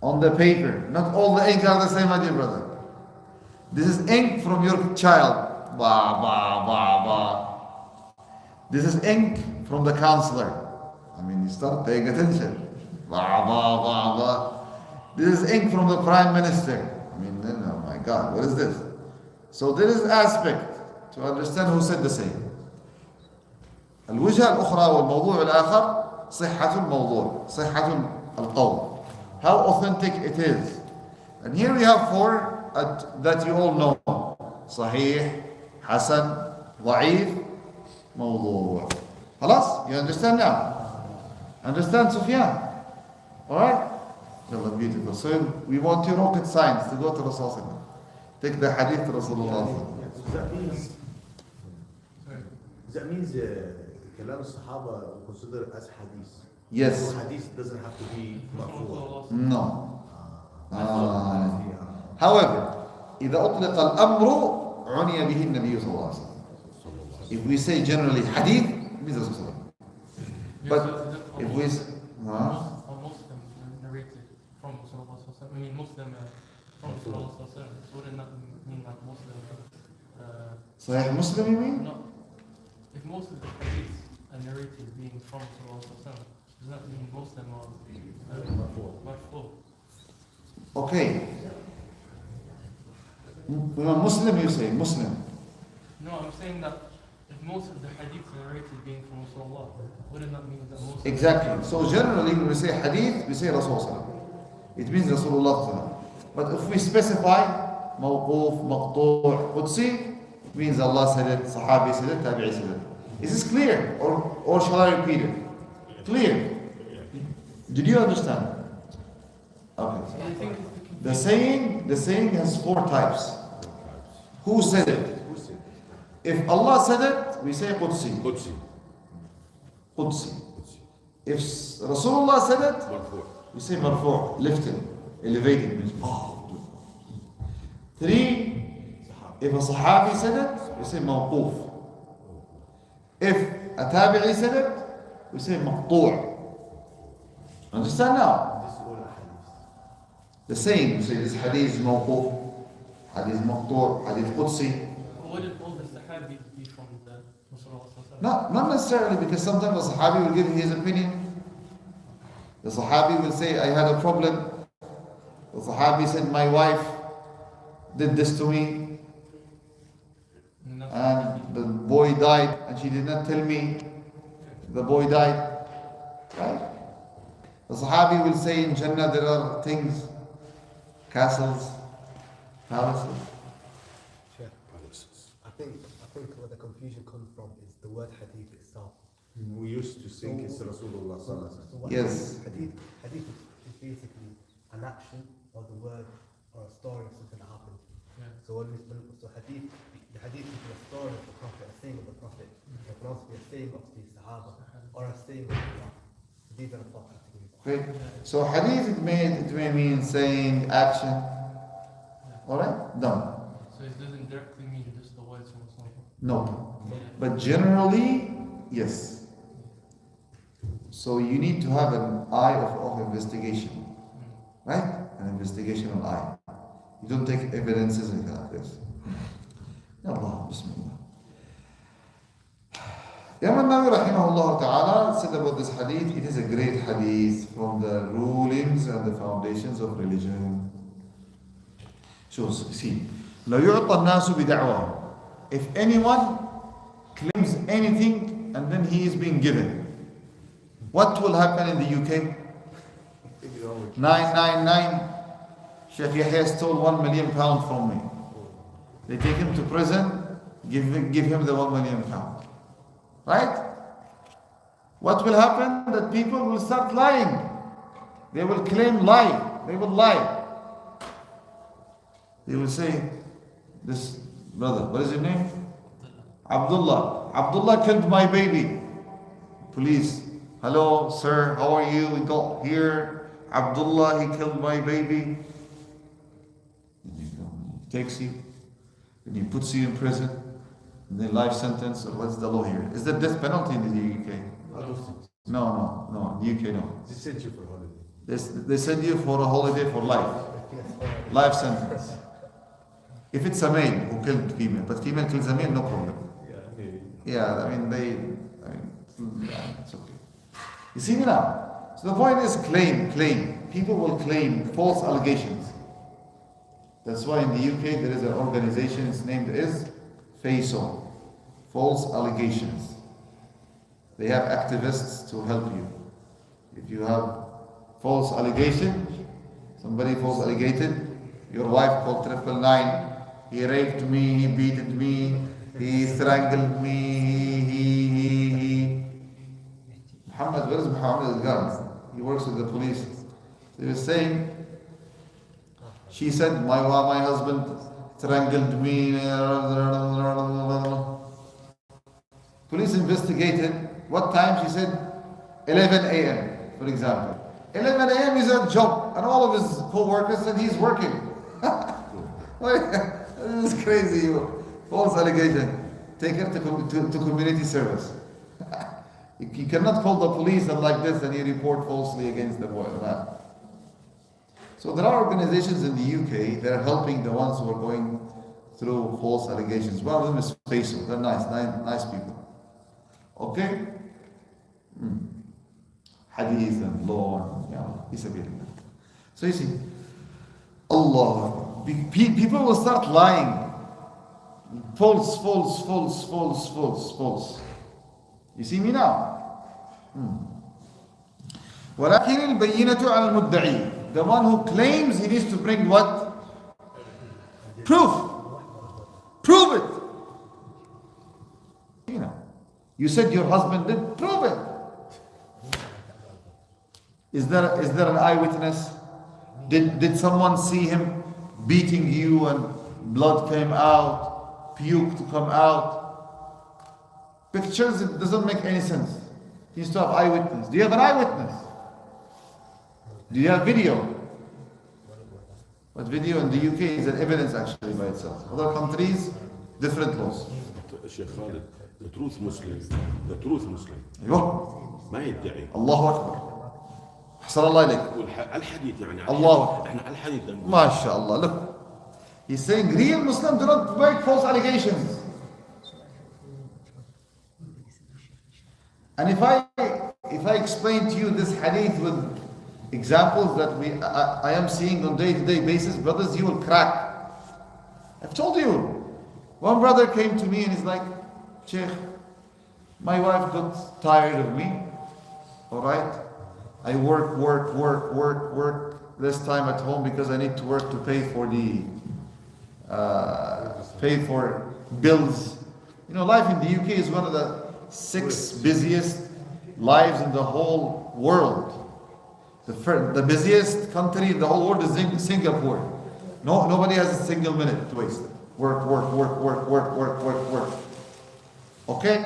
on the paper. Not all the ink are the same, my dear brother. This is ink from your child. Ba, ba, ba, ba. This is ink from the counselor. I mean, you start paying attention. Ba, ba, ba, ba. This is ink from the prime minister. I mean, oh my God, what is this? So there is aspect to understand who said the same. الوجهة الأخرى والموضوع الآخر صحة الموضوع صحة القول. How authentic it is. And here we have four that you all know. صحيح, حسن, ضعيف, موضوع. خلاص? You understand now? Understand, Sufyan? Alright? Yalla, beautiful. So we want your rocket science to go to Rasulullah. Take the hadith to Rasulullah. That means كلام الصحابة considered as hadith. Yes. So hadith doesn't have to be marfu'. No. However, إذا أطلق الأمر عني به النبي صلى الله عليه وسلم. If we say generally hadith, it means Rasulullah. But if we Muslim narrated from Rasulullah. I mean, Muslim from Rasulullah. So wouldn't that mean like Muslim? Sahih Muslim, you mean? No. If most of the hadiths a narrated being from Rasulullah, does that mean most of them are marfu'? Okay. Muslim, you say, Muslim. No, I'm saying that if most of the hadith narrated being from Rasulullah, wouldn't that mean that most Exactly. So generally when we say hadith, we say Rasulullah. It means Rasulullah. But if we specify mawquf, maqtu', qudsi, it means Allah said it, Sahabi said it, Tabi'i said it. Is this clear? Or shall I repeat it? Clear. Did you understand? Okay. I think The saying has 4 types. Who said it? If Allah said it, we say Qudsi. Qudsi. Qudsi. If Rasulullah said it, Marfu'. we say Marfu', lifted, elevated. Means, 3, if a Sahabi said it, we say Mawquf. If a Tabi'i said it, we say Maqtu'. Understand now? The saying, we say this hadith is Mawquf, hadith Maqtu', hadith Qudsi. wouldn't all the Sahabis be from the Rasulullah? Not necessarily, because sometimes a Sahabi will give his opinion. The Sahabi will say, I had a problem. The Sahabi said, my wife did this to me, and the boy died, and she did not tell me the boy died. Right? The Sahabi will say, in Jannah there are things, castles, palaces. Sure. I think where the confusion comes from is the word hadith itself. We used to think it's Rasulullah sallallahu alaihi wasallam. So what Yes. Hadith is basically an action or the word or a story of something that happened. Yeah. So so hadith, the hadith is a story of the Prophet, a saying of the Prophet. It can also be a saying of the Sahaba or a saying of the Prophet. These are the 4 categories. Okay? So hadith, it may mean saying, action. Alright? Done. So it doesn't directly mean just the words from Rasulullah. No. But generally, yes. So you need to have an eye of investigation. Right? An investigational eye. You don't take evidences like this. Ya Allah, Bismillah. Imam Nawawi rahimahullah ta'ala said about this hadith, it is a great hadith from the rulings and the foundations of religion. So see, لو يعطى الناس بدعوة. If anyone claims anything and then he is being given, what will happen in the UK? 999. Sheikh Yahya stole £1 million from me. They take him to prison, give him the £1 million. Right? What will happen? That people will start lying. They will claim lie. They will lie. They will say, this brother, what is your name? Abdullah. Abdullah killed my baby. Police. Hello, sir, how are you? We got here. Abdullah, he killed my baby. He takes you, and he puts you in prison, and then life sentence, or what's the law here? Is there death penalty in the UK? No, in the UK no. They sent you for holiday. They send you for a holiday for life. Life sentence. If it's a male who killed female, but female kills a male, no problem. Yeah, maybe. Yeah, it's okay. You see me now? So the point is claim. People will claim false allegations. That's why in the UK there is an organization, its name is FASO, False Allegations. They have activists to help you. If you have false allegation, somebody false allegated, your wife called 999, he raped me, he beated me, he strangled me, he. Muhammad, where is Muhammad? Is gone. He works with the police. They were saying, she said, my husband strangled me. Police investigated. What time? She said 11 a.m., for example. 11 a.m. is a job, and all of his co-workers said he's working. This is crazy. False allegation. Take her to community service. You cannot call the police and like this and you report falsely against the boy. So there are organizations in the UK that are helping the ones who are going through false allegations. One of them is FASO. They're nice people. Okay? Hadith and law, and so you see, Allah, people will start lying. False, false, false, false, false, false. You see me now? ولكن البينة على المدعي. The one who claims he needs to bring what? Proof. Prove it. You said your husband did. Prove it. Is there an eyewitness? Did someone see him beating you and blood came out, puke to come out? Pictures, it doesn't make any sense. He needs to have eyewitness. Do you have an eyewitness? Do you have video? But video in the UK is an evidence actually by itself. Other countries, different laws. Sheikh Khalid, the truth Muslim, أيوه. ما يدعي. الله أكبر. أحسن الله إليك. الحديث يعني الله. احنا على الحديث. ما شاء الله. Look, he's saying real Muslims do not make false allegations. And if I explain to you this hadith with examples that I am seeing on day-to-day basis, brothers, you will crack. I've told you. One brother came to me and he's like, Sheikh, my wife got tired of me. All right, I work less time at home because I need to work to pay for bills. You know, life in the UK is one of the 6 busiest lives in the whole world. The busiest country in the whole world is Singapore. Nobody has a single minute to waste. Work. Okay?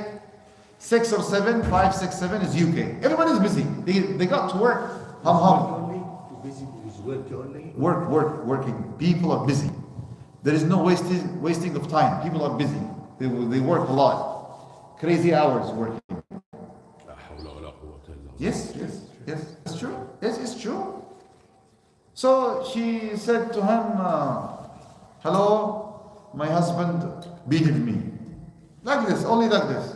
6 or 7, 5, 6, 7 is UK. Everyone is busy. They got to work. Working. People are busy. There is no wasting of time. People are busy. They work a lot. Crazy hours working. Yes, it's true. Yes, it's true. So she said to him, hello, my husband beated me. Like this, only like this.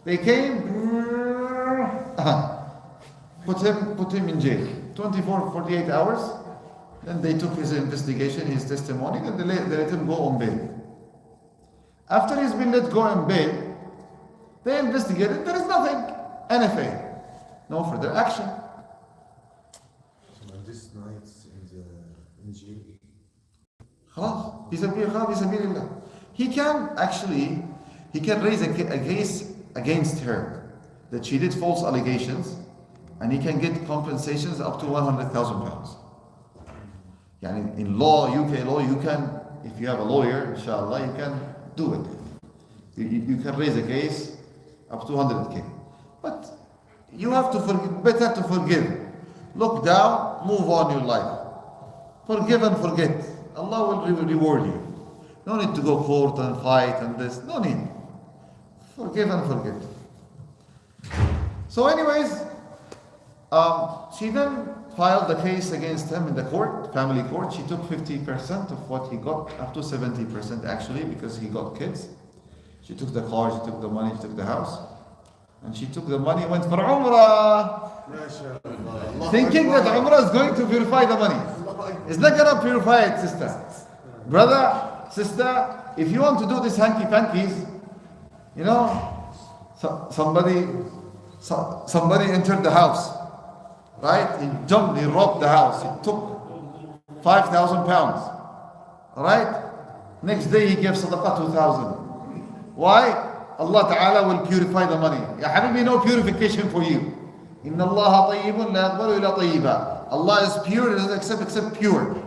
They came, put him in jail. 24, 48 hours. Then they took his investigation, his testimony, and they let him go on bail. After he's been let go on bail, they investigated, there is nothing. NFA. No further action. So this night in jail. He can raise a case against her that she did false allegations, and he can get compensations up to £100,000. In law, UK law, you can, if you have a lawyer, inshallah, you can do it. You can raise a case up to 100k. But you have to better to forgive. Look down, move on your life. Forgive and forget. Allah will reward you. No need to go court and fight and this. No need. Forgive and forget. So anyways, she then filed the case against him in the court, family court. She took 50% of what he got, up to 70% actually, because he got kids. She took the car, she took the money, she took the house. And she took the money, went for Umrah. Thinking that Umrah is going to purify the money. It's not going to purify it, sister. Brother, sister, if you want to do these hanky-pankies, somebody entered the house, right? He jumped, he robbed the house. He took £5,000. All right? Next day he gave sadaqah 2,000. Why? Allah Ta'ala will purify the money. Ya Habibi, no purification for you. Inna Allah tayyibun la yaqbalu illa tayyiba. Allah is pure, He doesn't accept except pure.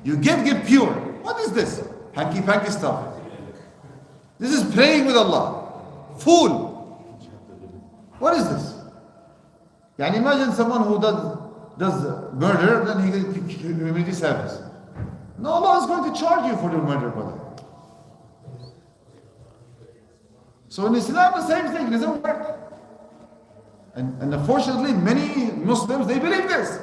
You give pure. What is this? Hanky-panky stuff. This is praying with Allah. Fool. What is this? Imagine someone who does murder, then he gets community service. No, Allah is going to charge you for your murder, brother. So in Islam, the same thing doesn't work. And unfortunately, many Muslims, they believe this.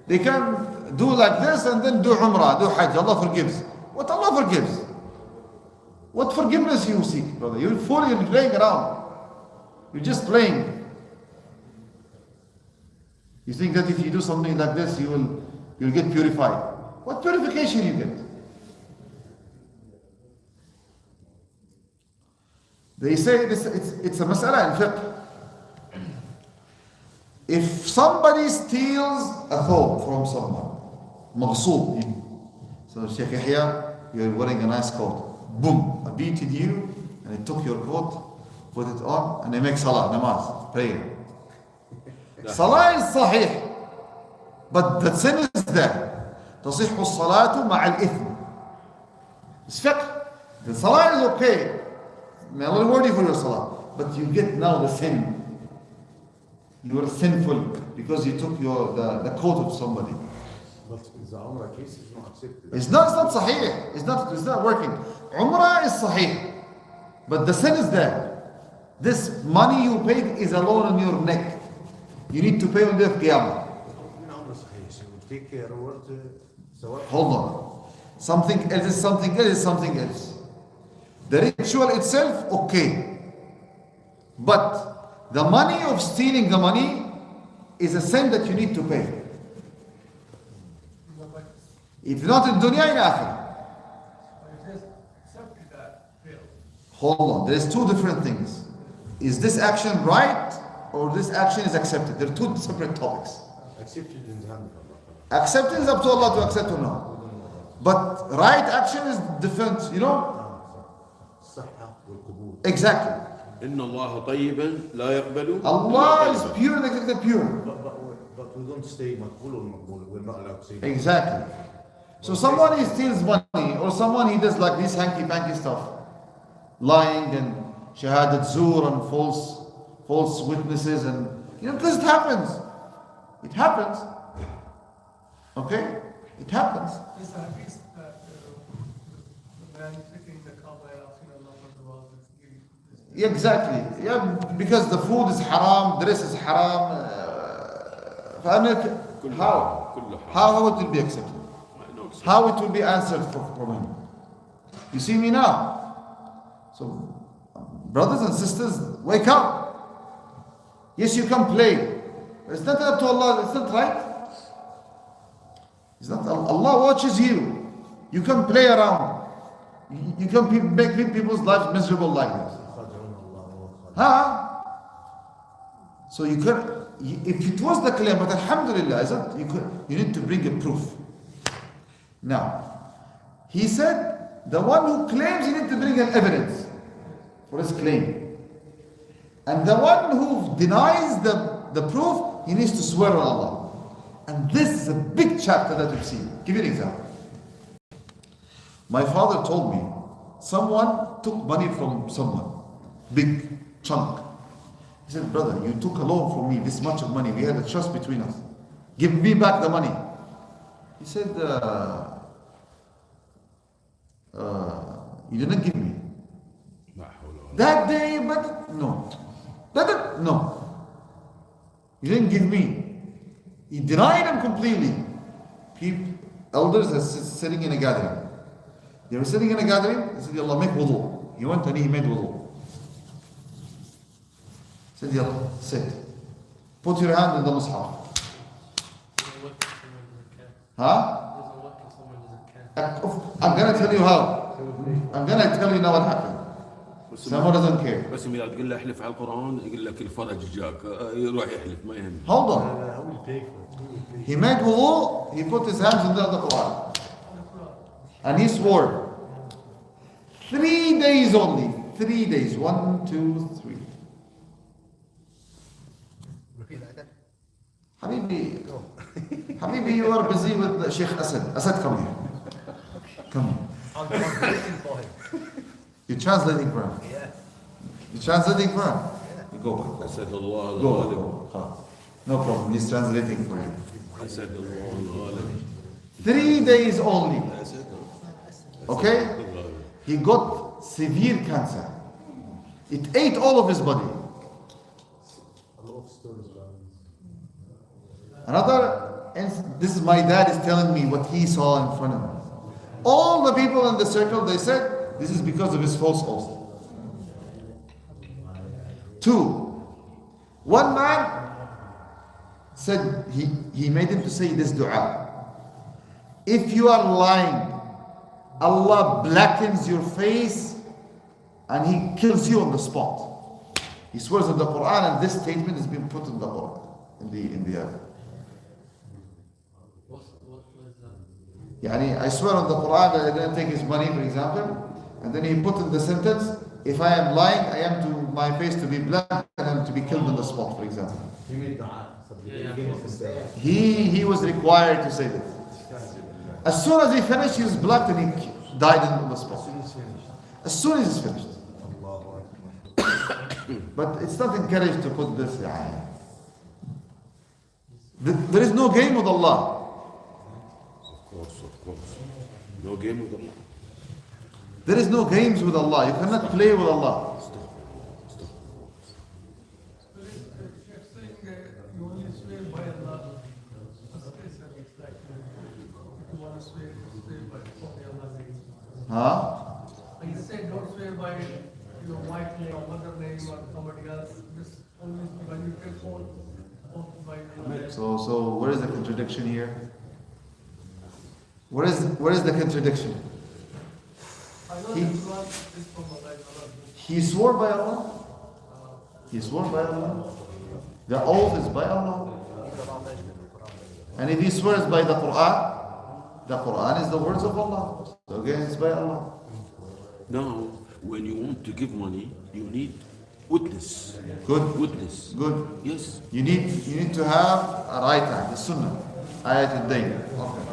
They can do like this and then do Umrah, do Hajj. Allah forgives. What Allah forgives? What forgiveness you seek, brother? You're fool, you're playing around. You're just playing. You think that if you do something like this, you'll get purified. What purification you get? They say this, it's a mas'ala in fiqh. If somebody steals a thawb from someone, مغصوب. So Sheikh Yahya, you're wearing a nice coat. Boom, I beated you and I took your coat, put it on, and I make salah, namaz, prayer. Salah is sahih, but the sin is there. تصح الصلاة مع الإثم. It's fiqh. The salah is okay. May Allah reward you for your salah. But you get now the sin. You are sinful because you took the coat of somebody. But the Umrah case is not accepted. It's not sahih. It's not working. Umrah is sahih. But the sin is there. This money you paid is a loan on your neck. You need to pay on the Qiyamah. Take care of what, Hold on. Something else is something else is something else. The ritual itself, okay. But the money of stealing the money is a sin that you need to pay. If not in dunya, in akhirah. Hold on. There's two different things. Is this action right or this action is accepted? They're two separate topics. accepted in the hand of Allah. Acceptance is up to Allah to accept or not. But right action is different, you know? الصحة والقبول. Exactly. إن الله طيبا لا يقبل Allah إلا is طيبا. pure and exactly pure. But we don't say مقبول or مقبول. We're not allowed to say that. Exactly. So someone he steals money or someone he does like this hanky-panky stuff. Lying and shahadat zur and false witnesses and, you know, because it happens. It happens. Okay? It happens. This hadith that the man sitting in the Kaaba and asking Allah for the world is giving this. Exactly. Yeah, because the food is haram, dress is haram. How it will be accepted? How it will be answered from him? You see me now. So, brothers and sisters, wake up. Yes, you can play. But it's not up to Allah. It's not right. It's not. Allah watches you. You can play around. You can make people's lives miserable like this. Huh? So you could, if it was the claim, but alhamdulillah, isn't you need to bring a proof. Now, he said, the one who claims he needs to bring an evidence for his claim. And the one who denies the proof, he needs to swear on Allah. And this is a big chapter that we've seen. Give you an example. My father told me, someone took money from someone, big chunk. He said, brother, you took a loan from me, this much of money, we had a trust between us. Give me back the money. He said, you didn't give me. That day, but no. No. You didn't give me. He denied him completely. Elders are sitting in a gathering. They were sitting in a gathering. He said, Allah, make wudu. He went and he made wudu. He said, Allah, sit. Put your hand in the mushaf. Huh? I'm gonna tell you how. I'm gonna tell you now what happened. Someone doesn't care. بس إذا تقول له احلف على القرآن يقول لك الفرج جاك يروح يحلف ما يهم. Hold on. He made wudu, he put his hands in the Quran. And he swore. 3 days only. 3 days. 1, 2, 3. Repeat that again. Habibi, you are busy with Sheikh Asad. Asad, come here. Come here. I'm waiting for him. You're translating for him. Yeah. You're translating for him. You go back. أسد الله Go, الغالب. go. No problem. He's translating for you. أسد الله الغالب. 3 days only. أسد. Okay? He got severe cancer. It ate all of his body. This is my dad is telling me what he saw in front of him. All the people in the circle, they said, this is because of his false oath. 2, one man said, he made him to say this dua. If you are lying, Allah blackens your face and He kills you on the spot. He swears in the Quran, and this statement has been put in the Quran, in the ayah. What was that? Yani, I swear on the Quran that I didn't take his money, for example, and then he put in the sentence, if I am lying, I am to my face to be black and I am to be killed on the spot, for example. He made dua. He was required to say this. As soon as he finished, he was black and he died on the spot. As soon as he's finished. But it's not encouraged to put this. There is no game with Allah. Of course. No game with Allah. There is no games with Allah. You cannot play with Allah. You only swear by Allah. You want to swear by Allah's name. Huh? You said don't swear by your wife name or mother name or somebody else. Just only when you take oath by Allah. So where is the contradiction here? Where is the contradiction? I know He- this one is from Allah. He swore by Allah. He swore by Allah. The oath is by Allah. And if he swears by the Quran is the words of Allah. So again, it's by Allah. Now, when you want to give money, you need witness. Good. Witness. Good. Yes. You need to have a right hand, the Sunnah, Ayat al-Dayn. Okay.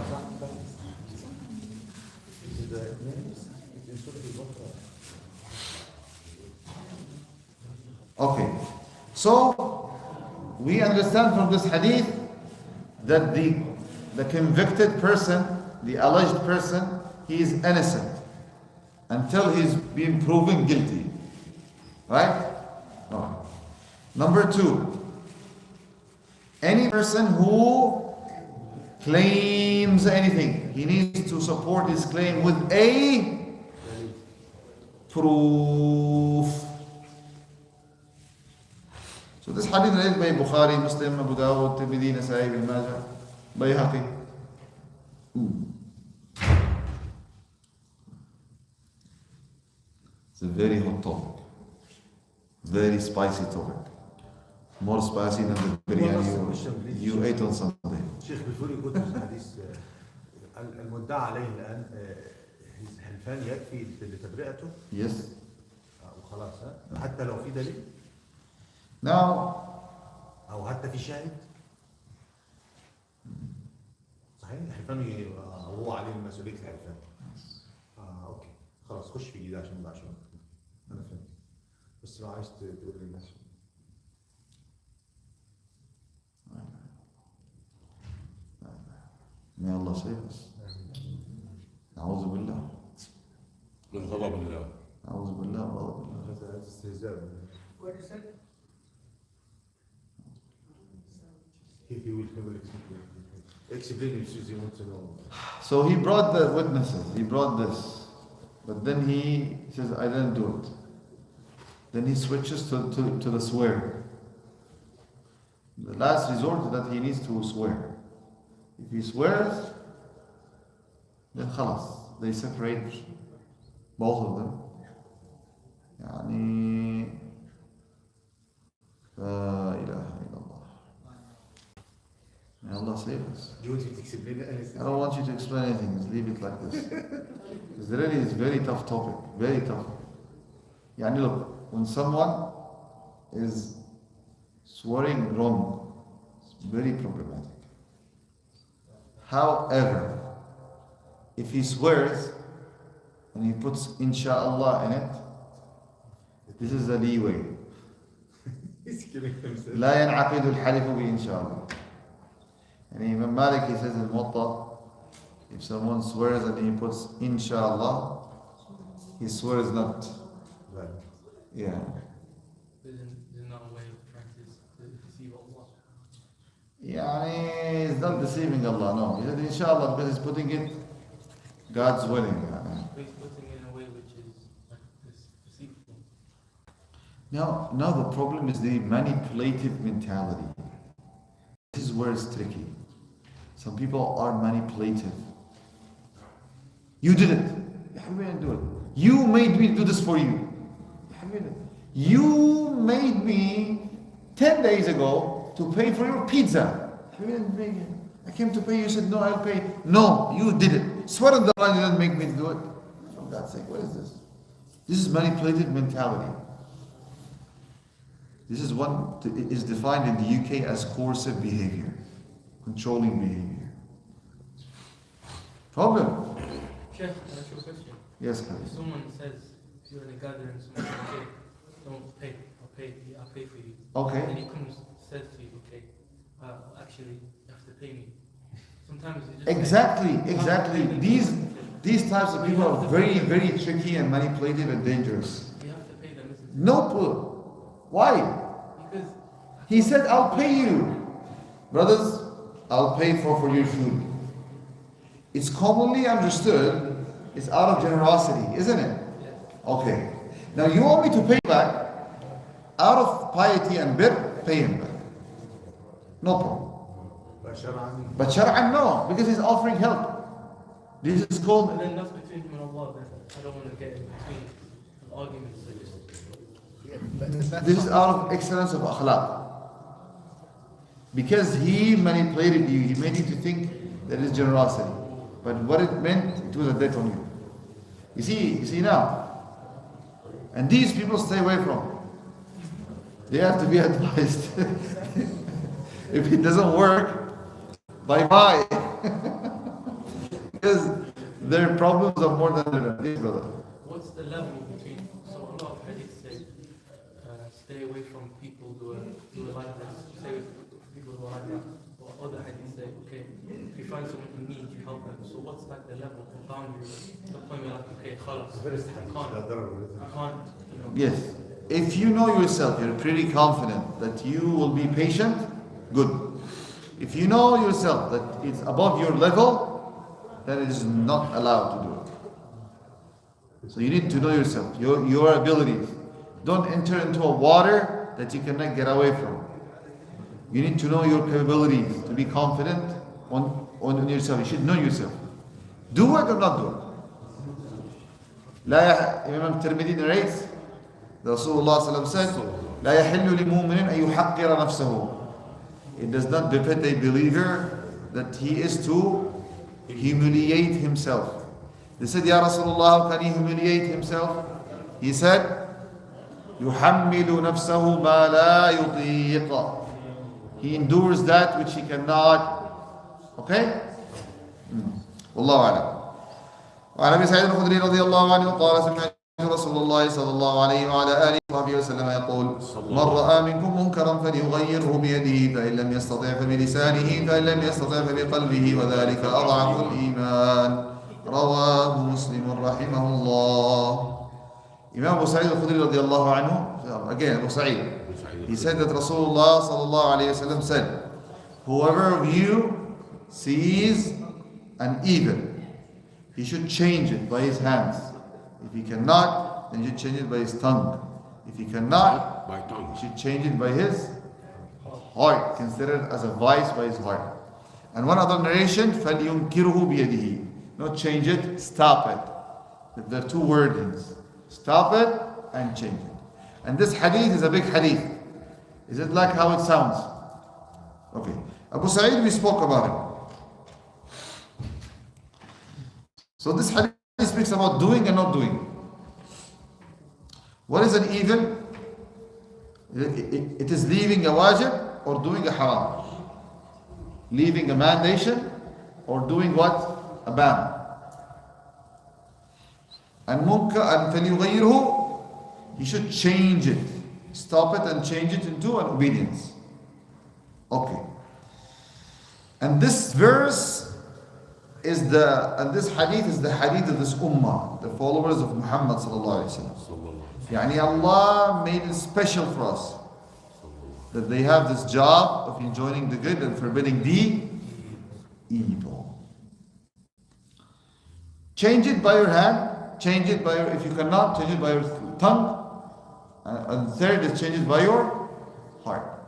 Okay. So we understand from this hadith that the convicted person, the alleged person, he is innocent until he's been proven guilty. Right? No. Number two, any person who claims anything, he needs to support his claim with a proof. So this hadith narrated by Bukhari, Muslim, Abu Dawud, Tirmidhi, Nasai, Ibn Majah, Bayhaqi. It's a very hot topic. Very spicy topic. More spicy than the biryani you ate on Sunday. Sheikh, before you go to the hadith, المدعى عليه الآن هل يكفي لتبرئته؟ Yes. وخلاص ها؟ حتى لو في دليل؟ Now, أو حتى في شاهد؟ صحيح؟ الحلفان هو عليه مسؤولية الحلفان. أوكي. خلاص خش في جديد عشان بعد شوية. أنا فهمت. بس لو عايز تقول للناس. may Allah save us. أعوذ بالله. من غضب الله. أعوذ بالله وغضب الله. هذا استهزاء. What you said? He will explain if you want to know. So he brought the witnesses, he brought this. But then he says, I didn't do it. Then he switches to the swear. The last resort is that he needs to swear. If he swears, then khalas, they separate both of them. يعني لا إله إلا الله. May Allah save us. Do you want me to explain anything? I don't want you to explain anything, just leave it like this. Because really it's a very tough topic, very tough. Yani look, when someone is swearing wrong, it's very problematic. However, if he swears and he puts inshallah in it, this is a leeway. He's killing himself. لا ينعقد الحلف بإن شاء الله. And Imam Malik, he says in Muwatta, if someone swears and he puts inshallah, his swear is not. Right. Yeah. There's another way of trying to deceive Allah. Yani, he's not deceiving Allah, no. He said inshallah because he's putting it God's willing. Yani. He's putting it in a way which is like this deceitful. Now the problem is the manipulative mentality. This is where it's tricky. Some people are manipulative. You did it. I didn't do it. You made me do this for you. You made me 10 days ago to pay for your pizza. I came to pay, you said no, I'll pay. No, you did it. Swear on the line you didn't make me do it. For God's sake, what is this? This is manipulative mentality. This is what is defined in the UK as coercive behavior, controlling behavior. Problem? Sheikh, that's your question. Yes, If please. someone says, if you're in a gathering, someone says, okay, don't pay, I'll pay for you. Okay. And he comes, says to you, okay, actually, you have to pay me. Sometimes you just Exactly. These types of people are very, very tricky and manipulative and dangerous. You have to pay them, isn't it? No clue. Why? Because He said, I'll pay you. Brothers, I'll pay for your food. It's commonly understood, it's out of generosity, isn't it? Okay. Now you want me to pay back, out of piety and bir, pay him back. No problem. But shar'an, no, because he's offering help. This is and called, then that's between him and Allah. Then I don't want to get in between an argument. So just Yeah, but the best this is out of excellence of akhlaq. Because he manipulated you, he made you to think that is generosity. But what it meant, it was a debt on you. You see now. And these people stay away from. They have to be advised. If it doesn't work, bye-bye. Because their problems are more than their this, brother. what's the level between? So a lot of hadiths say, stay away from people who are like this. Stay away from people who are like that. Or other hadiths say, okay, if you find someone in need, you help them. So what's like the level of boundary? The point where like, okay, khalas, you can't, you know. Yes. If you know yourself, you're pretty confident that you will be patient, good. If you know yourself that it's above your level, then it is not allowed to do it. So you need to know yourself, your abilities. Don't enter into a water that you cannot get away from. You need to know your capabilities, to be confident on yourself. You should know yourself. Do it or not do it. Imam Tirmidhi narrates, Rasulullah sallallahu said, لا يحل لمؤمن أن يحقر نفسه. It does not befit a believer that he is to humiliate himself. They said, Ya Rasulullah, how can he humiliate himself? He said, يحمل نفسه ما لا يطيق. He endures that which he cannot. Okay? والله أعلم. وعن ابي سعيد الخدري رضي الله عنه قال سمعت رسول الله صلى الله عليه وعلى اله وصحبه وسلم يقول من راى منكم منكرا فليغيره بيده فان لم يستطع فبلسانه فان لم يستطع فبقلبه وذلك اضعف الايمان رواه مسلم رحمه الله. Imam Abu Sa'id al-Khudri رضي الله عنه, again Abu Sa'id, he said that Rasulullah صلى الله عليه وسلم said, whoever of you sees an evil, he should change it by his hands. If he cannot, then he should change it by his tongue. If he cannot, by tongue. he should change it by his heart. Consider it as a vice by his heart. And one other narration, فَلْيُنْكِرُهُ بِيَدِهِ. Not change it, stop it. There are two wordings. Stop it and change it. And this hadith is a big hadith. Is it like how it sounds? Okay. Abu Sa'id, we spoke about it. So this hadith speaks about doing and not doing. What is an evil? It is leaving a wajib or doing a haram. Leaving a mandation or doing what? A ban. And munkar and فَلْيُغَيِّرْهُ, he should change it. Stop it and change it into an obedience. Okay. And this verse and this hadith is the hadith of this ummah, the followers of Muhammad sallallahu alaihi wasallam. Yani Allah made it special for us that they have this job of enjoining the good and forbidding the evil. Change it by your hand, change it by your, if you cannot, change it by your tongue, and third is change it by your heart.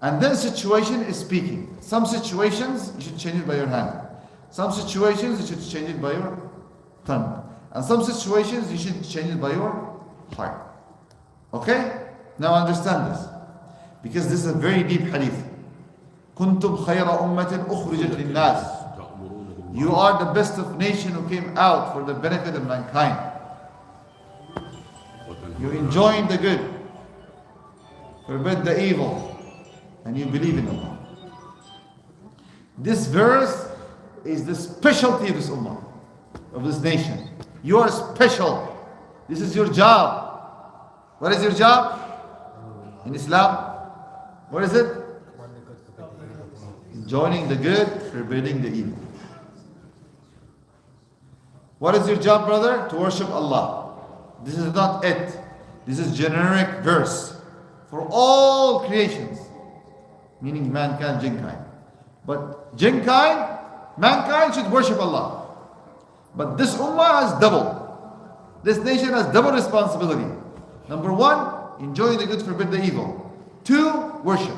And then situation is speaking. Some situations you should change it by your hand. Some situations you should change it by your tongue. And some situations you should change it by your heart. Okay? Now understand this. Because this is a very deep hadith. كنتم خير أمة أخرجت للناس. You are the best of nation who came out for the benefit of mankind. You enjoin the good, forbid the evil, and you believe in Allah. This verse is the specialty of this ummah, of this nation. You are special. This is your job. What is your job in Islam? What is it? Enjoining the good, forbidding the evil. What is your job, brother? To worship Allah. This is not it. This is generic verse for all creations, meaning mankind, jinnkind. But jinnkind, mankind should worship Allah. But this ummah has double. This nation has double responsibility. Number one, enjoy the good, forbid the evil. Two, worship.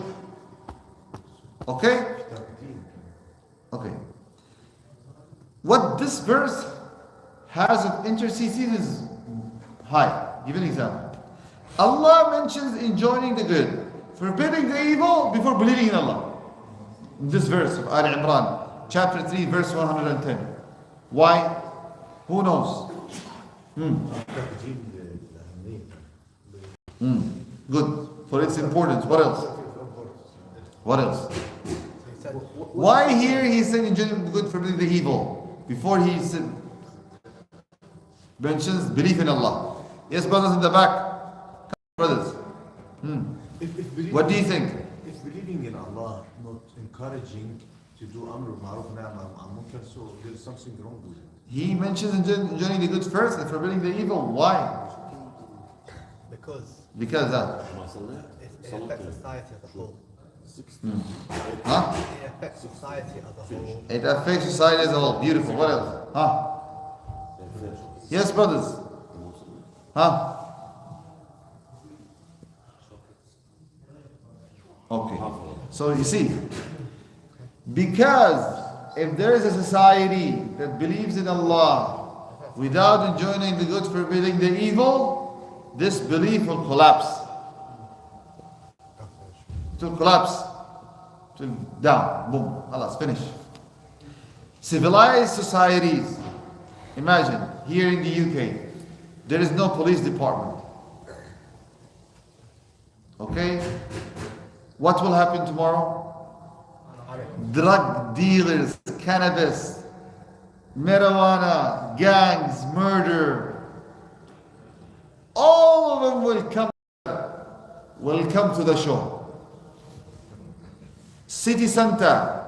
Okay? Okay. What this verse has of interceding is high. Give an example. Allah mentions enjoining the good, forbidding the evil before believing in Allah. In this verse of Al Imran, chapter 3, verse 110. Why? Who knows? Good. For its importance. What else? What else? Why here he said enjoying the good, forbidding the evil before he said mentions belief in Allah? Yes, brothers in the back. Brothers. What do you think? If believing in Allah not encouraging to do amr ma'ruf nahy anil munkar, so there's something wrong with it. He mentions enjoying the good first and forbidding the evil. Why? Because that. it affects society as a whole. Huh? It affects society as a whole. It affects society as a whole. Beautiful. What else? Huh? Yes, brothers. Huh? Okay. So you see, because if there is a society that believes in Allah without enjoining the good, forbidding the evil, this belief will collapse. It will collapse. It will down. Boom. Allah, finish. Civilized societies. Imagine, here in the UK, there is no police department. Okay? What will happen tomorrow? Drug dealers, cannabis, marijuana, gangs, murder. All of them will come to the show. City center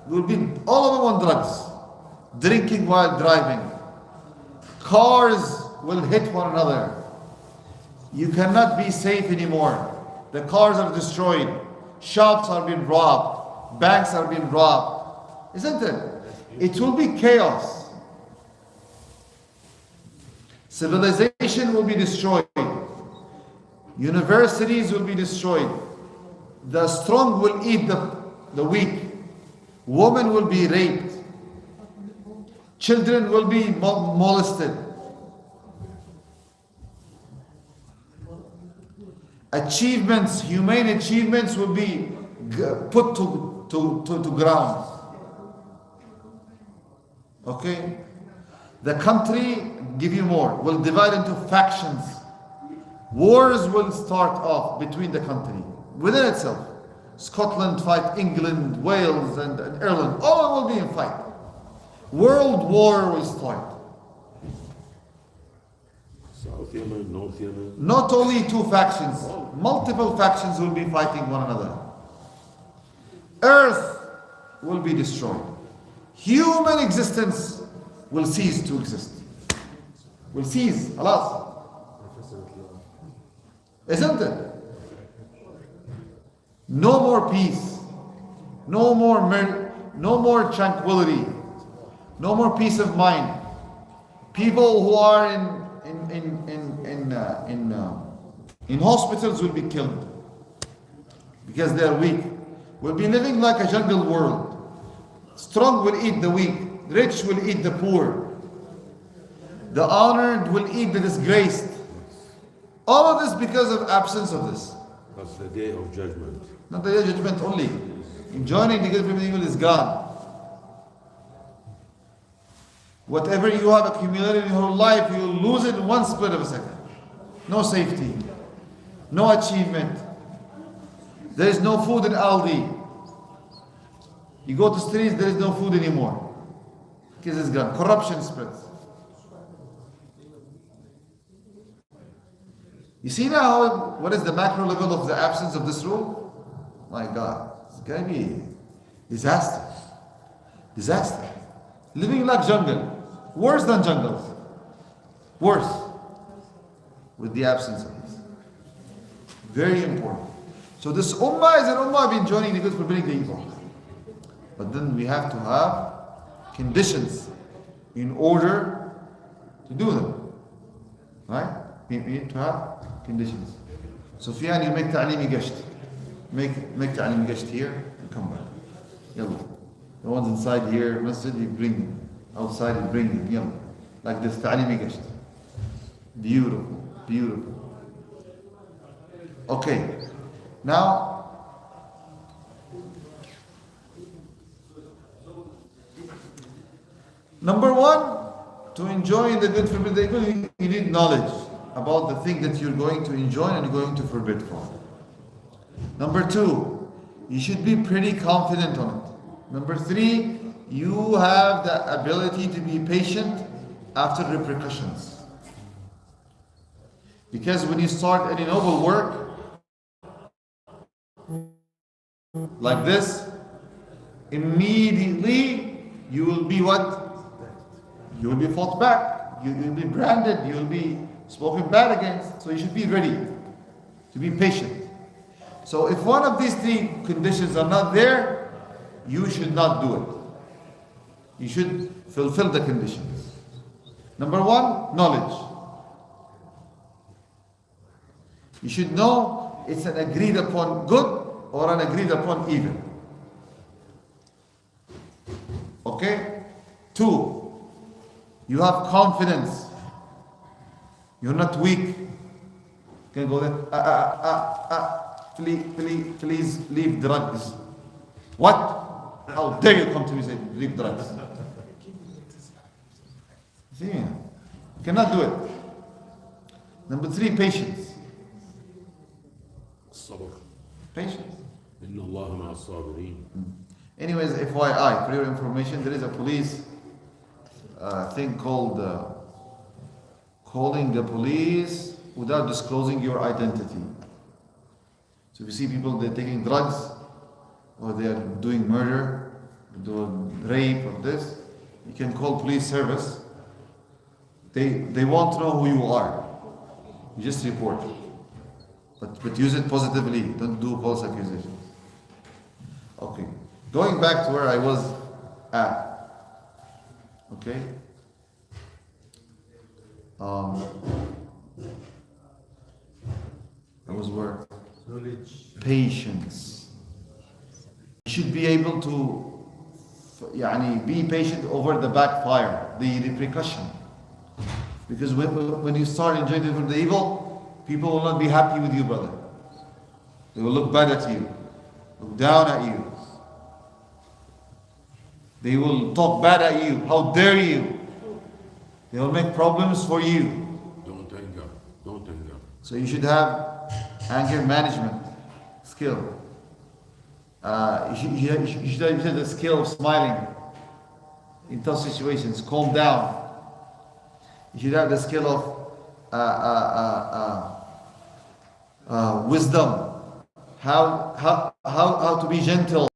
will be all of them on drugs, drinking while driving. Cars will hit one another. You cannot be safe anymore. The cars are destroyed. Shops are being robbed. Banks are being robbed. Isn't it? It will be chaos. Civilization will be destroyed. Universities will be destroyed. The strong will eat the weak. Women will be raped. Children will be molested. Achievements, humane achievements will be put to ground. Okay? The country, give you more, will divide into factions. Wars will start off between the country, within itself. Scotland fight England, Wales and Ireland, all will be in fight. World war will start. South Yemen, North Yemen. Not only two factions, multiple factions will be fighting one another. Earth will be destroyed. Human existence will cease to exist. Will cease, alas. Isn't it? No more peace. No more tranquility. No more peace of mind. People who are in hospitals will be killed. because they are weak. We'll be living like a jungle world. Strong will eat the weak, rich will eat the poor, the honored will eat the disgraced. All of this because of absence of this. That's the day of judgment. Not the day of judgment only. Enjoying the good from the evil is gone. Whatever you have accumulated in your whole life, you will lose it in one split of a second. No safety, no achievement. There is no food in Aldi. You go to streets, there is no food anymore. Because it's gone. Corruption spreads. You see now what is the macro level of the absence of this rule? My God, it's going to be disaster. Disaster. Living like jungle. Worse than jungles. Worse. With the absence of this. Very important. So this ummah is an ummah of enjoying the good, forbidding the evil. But then we have to have conditions in order to do them. Right? We need to have conditions. Sufyan, you make ta'limi gasht. Make ta'limi gasht here and come back. Yalla. The ones inside here, masjid, you bring them. Outside, you bring them. Yalla. Like this, ta'limi gasht. Beautiful. Beautiful. Okay. Now, number one, to enjoy the good, forbid the evil, you need knowledge about the thing that you're going to enjoy and you're going to forbid from. Number two, you should be pretty confident on it. Number three, you have the ability to be patient after repercussions. Because when you start any noble work, like this, immediately you will be what? You will be fought back. You will be branded. You will be spoken bad against. So you should be ready to be patient. So if one of these three conditions are not there, you should not do it. You should fulfill the conditions. Number one, knowledge. You should know it's an agreed upon good or an agreed upon evil. Okay? Two, you have confidence. You're not weak. You can go there. Please leave drugs. What? How dare you come to me and say leave drugs? See, you cannot do it. Number three, patience. الصبر. Patience. إن الله مع الصابرين. Anyways, FYI, for your information, there is a police thing called calling the police without disclosing your identity. So if you see people, they're taking drugs, or they're doing murder, doing rape, or this, you can call police service. They won't know who you are. You just report. But use it positively. Don't do false accusations. Okay. Going back to where I was at. Okay. I was where? Knowledge. Patience. You should be able to be patient over the backfire, the repercussion. Because when you start enjoying the evil, people will not be happy with you, brother. They will look bad at you, look down at you. They will talk bad at you. How dare you? They will make problems for you. Don't anger. Don't anger. So you should have anger management skill. You should have the skill of smiling in tough situations. Calm down. You should have the skill of wisdom. How to be gentle.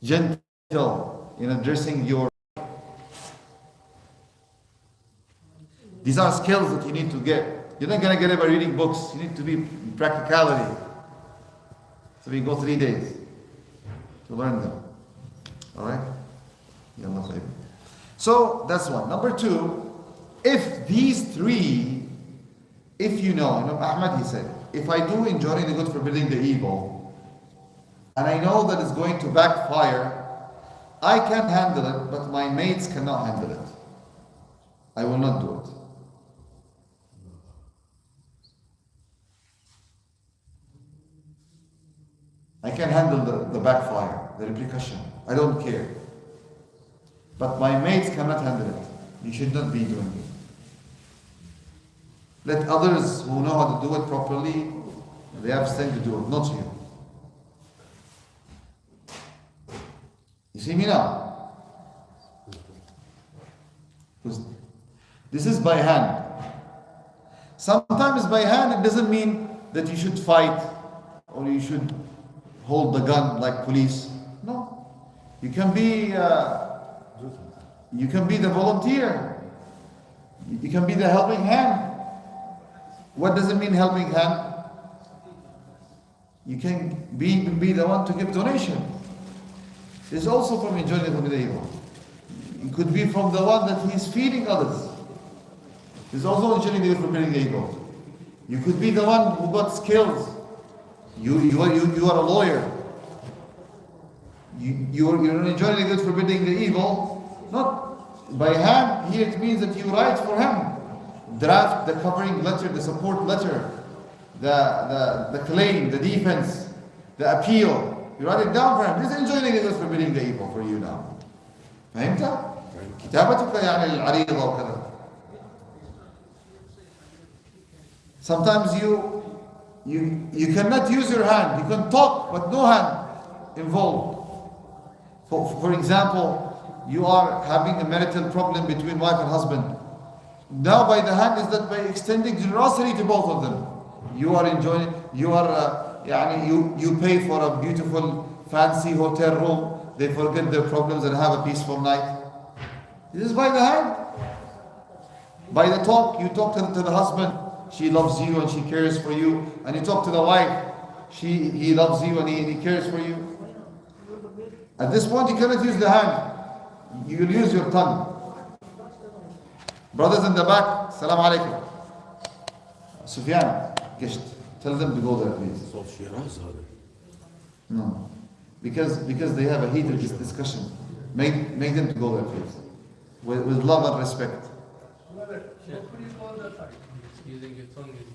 Gentle in addressing your. These are skills that you need to get. You're not going to get it by reading books. You need to be in practicality. So we go 3 days to learn them. Alright? So that's one. Number two, if these three, if you know, Ahmad he said, if I do enjoying the good, forbidding the evil, and I know that it's going to backfire, I can handle it, but my mates cannot handle it. I will not do it. I can handle the backfire, the repercussion. I don't care. But my mates cannot handle it. You should not be doing it. Let others who know how to do it properly, they have strength to do it, not you. You see me now? Because this is by hand. Sometimes by hand it doesn't mean that you should fight or you should hold the gun like police. No. You can be the volunteer. You can be the helping hand. What does it mean, helping hand? You can be the one to give donation. It's also from enjoying the evil. It could be from the one that he's feeding others. It's also enjoying the forbidding the evil. You could be the one who got skills. You are a lawyer. You're enjoying the good, forbidding the evil. Not by hand. Here it means that you write for him. Draft the covering letter, the support letter, the claim, the defense, the appeal. You write it down for him. This is enjoying the good, forbidding the evil for you now. فهمت؟ كتابتك يعني العريضة وكذا. Sometimes you cannot use your hand. You can talk, but no hand involved. For example, you are having a marital problem between wife and husband. Now by the hand is that by extending generosity to both of them. You are enjoying, you pay for a beautiful fancy hotel room. They forget their problems and have a peaceful night. This is by the hand. By the talk, you talk to the husband. She loves you and she cares for you. And you talk to the wife. He loves you and he cares for you. At this point, you cannot use the hand. You will use your tongue. Brothers in the back, Salam alaikum. Sufyan, tell them to go there, please. No. Because they have a heated discussion. Make them to go there, please. With love and respect. Using your tongue is in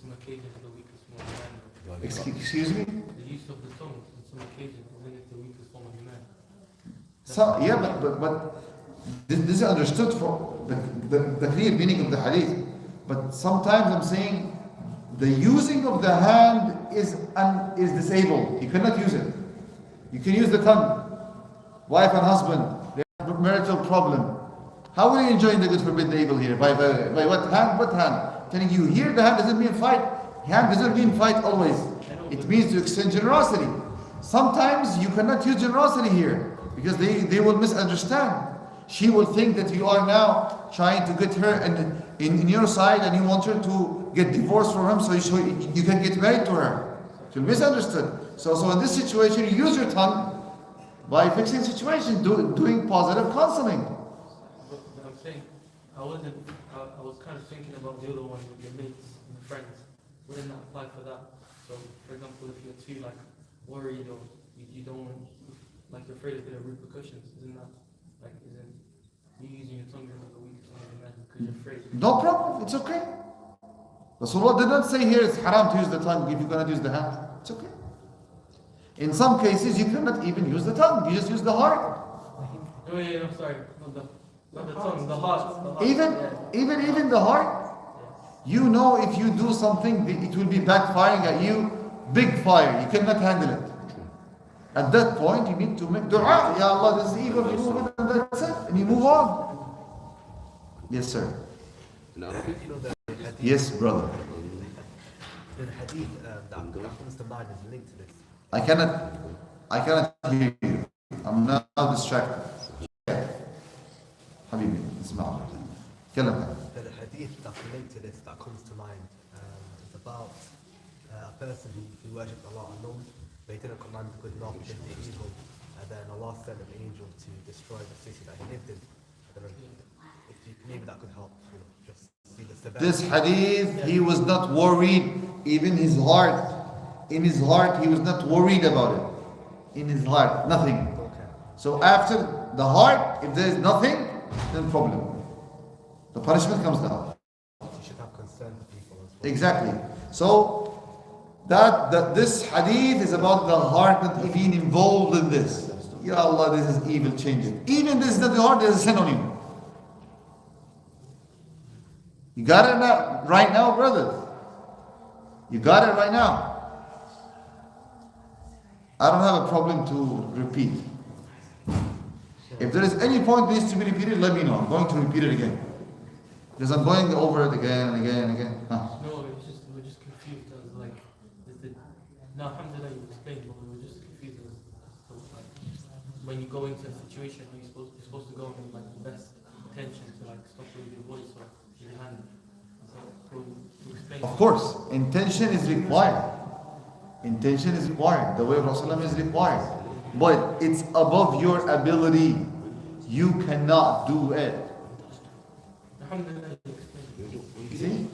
some occasions the weakest form of man. Excuse me? The use of the tongue in some occasions is the weakest form of man. So, yeah, but this is understood for the clear meaning of the hadith. But sometimes I'm saying the using of the hand is disabled. You cannot use it. You can use the tongue. Wife and husband, they have a marital problem. How will you enjoy the good, forbid the evil here? By what hand? What hand? Telling you here, the hand doesn't mean fight. Hand doesn't mean fight always. It means to extend generosity. Sometimes you cannot use generosity here because they will misunderstand. She will think that you are now trying to get her in your side and you want her to get divorced from him so you can get married to her. She'll misunderstood. So in this situation, you use your tongue by fixing the situation, doing positive counseling. But I'm saying, I was kind of thinking about the other one with your mates and friends. Wouldn't that apply for that? So, for example, if you're too worried or you don't you're afraid of the repercussions, isn't you using your tongue as a weakest one of the men because you're afraid? No problem, it's okay. Rasulullah did not say here it's haram to use the tongue if you cannot use the hand. It's okay. In some cases, you cannot even use the tongue. You just use the heart. Oh yeah, I'm sorry. Not the tongue, the heart. Even the heart. You know if you do something, it will be backfiring at you. Big fire. You cannot handle it. At that point, you need to make dua. Ya Allah, this is evil. Remove it, and that's it. And you move on. Yes, sir. Yes, brother. The hadith that comes to mind is linked to this. I cannot hear you. I'm now distracted. حبيبي اسمع كلمة. The hadith that's linked to this that comes to mind is about a person who worshipped Allah alone, but he didn't command the good nor forbid the evil, and then Allah sent an angel to destroy the city that he lived in. I don't know if maybe that could help. Just see the severity. This hadith, he was not worried even his heart, in his heart, he was not worried about it. In his heart, nothing. Okay. So after the heart, if there is nothing, then problem. The punishment comes down. You should have concern for people as well. Exactly. So that this hadith is about the heart not being involved in this. Ya Allah, this is evil, change it. Even this is not the heart, there's a sin on you. You got it right now, brothers. You got it right now. I don't have a problem to repeat. If there is any point that needs to be repeated, let me know. I'm going to repeat it again. Because I'm going over it again and again and again. Huh. No, we're just confused as like, no, alhamdulillah, you explained, but we were just confused as to, like, when you go into a situation, you're supposed to go in like the best intention to like stop with your voice or your hand. So to explain. Of course, intention is required. Intention is required. The way of Rasulullah is required. But it's above your ability. You cannot do it. Alhamdulillah, you explained. You see?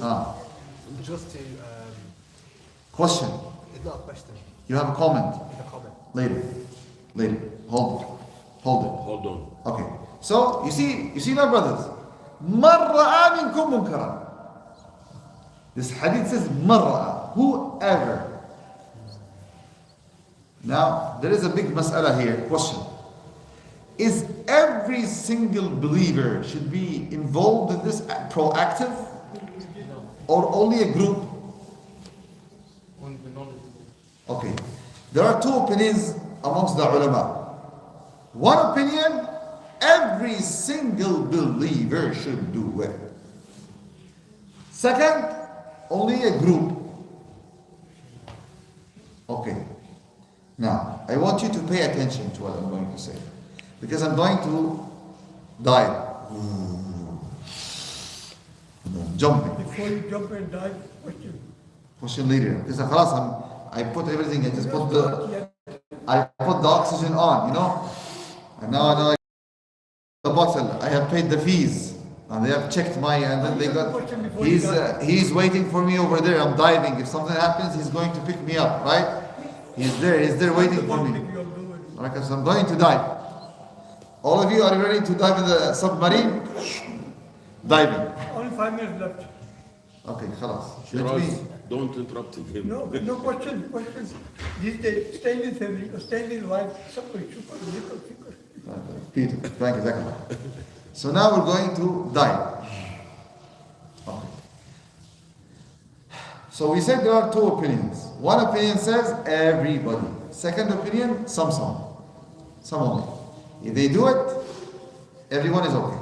Ah. Just to, Question. it's not a question, You have a comment. it's a comment. Later. Hold it. Hold on. Okay. So you see now, brothers. مَنْ رَأَى مِنْكُمْ مُنْكَرًا. This hadith says مَنْ whoever. Now there is a big mas'ala here. Question. Is every single believer should be involved in this proactive? Or only a group? Only the knowledgeable. Okay. There are two opinions amongst the ulama. One opinion, every single believer should do it. Second, only a group. Okay. Now, I want you to pay attention to what I'm going to say. Because I'm going to dive. Jumping. Before you jump and dive, question. Question later. Because I put everything, I put the oxygen on, you know. And now the bottle, I have paid the fees. And they have checked and then they got, he's waiting for me over there. I'm diving. If something happens, he's going to pick me up, right? He's there waiting for me. Okay, so I'm going to dive. All of you are ready to dive in the submarine? Diving. Only 5 minutes left. Okay, khalas. Shiraz, don't interrupt him. No question. These days, staying in family, staying in wife, super, Peter, thank you, exactly. So now we're going to dive. Okay. So we said there are two opinions. One opinion says everybody. Second opinion, some only. If they do it, everyone is okay.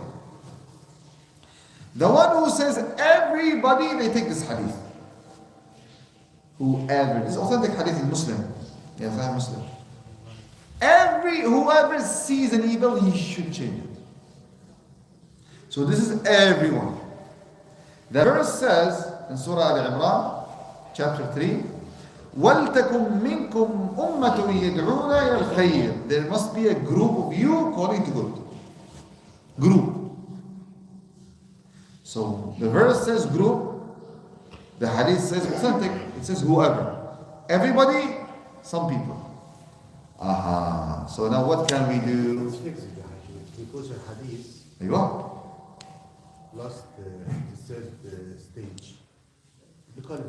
The one who says everybody, they take this hadith. Whoever, this authentic hadith is Muslim. Yes, I am Muslim. Whoever sees an evil, he should change it. So this is everyone. The verse says in Surah Al-Imran, chapter 3, وَلْتَكُمْ مِنْكُمْ أُمَّةٌ يَدْعُونَ إِلَى الْخَيْرِ. There must be a group of you calling to good. Group. So the verse says group. The hadith says authentic. It says whoever. Everybody, some people. Aha. So now what can we do? Because your hadith Aywa. lost the third stage. Because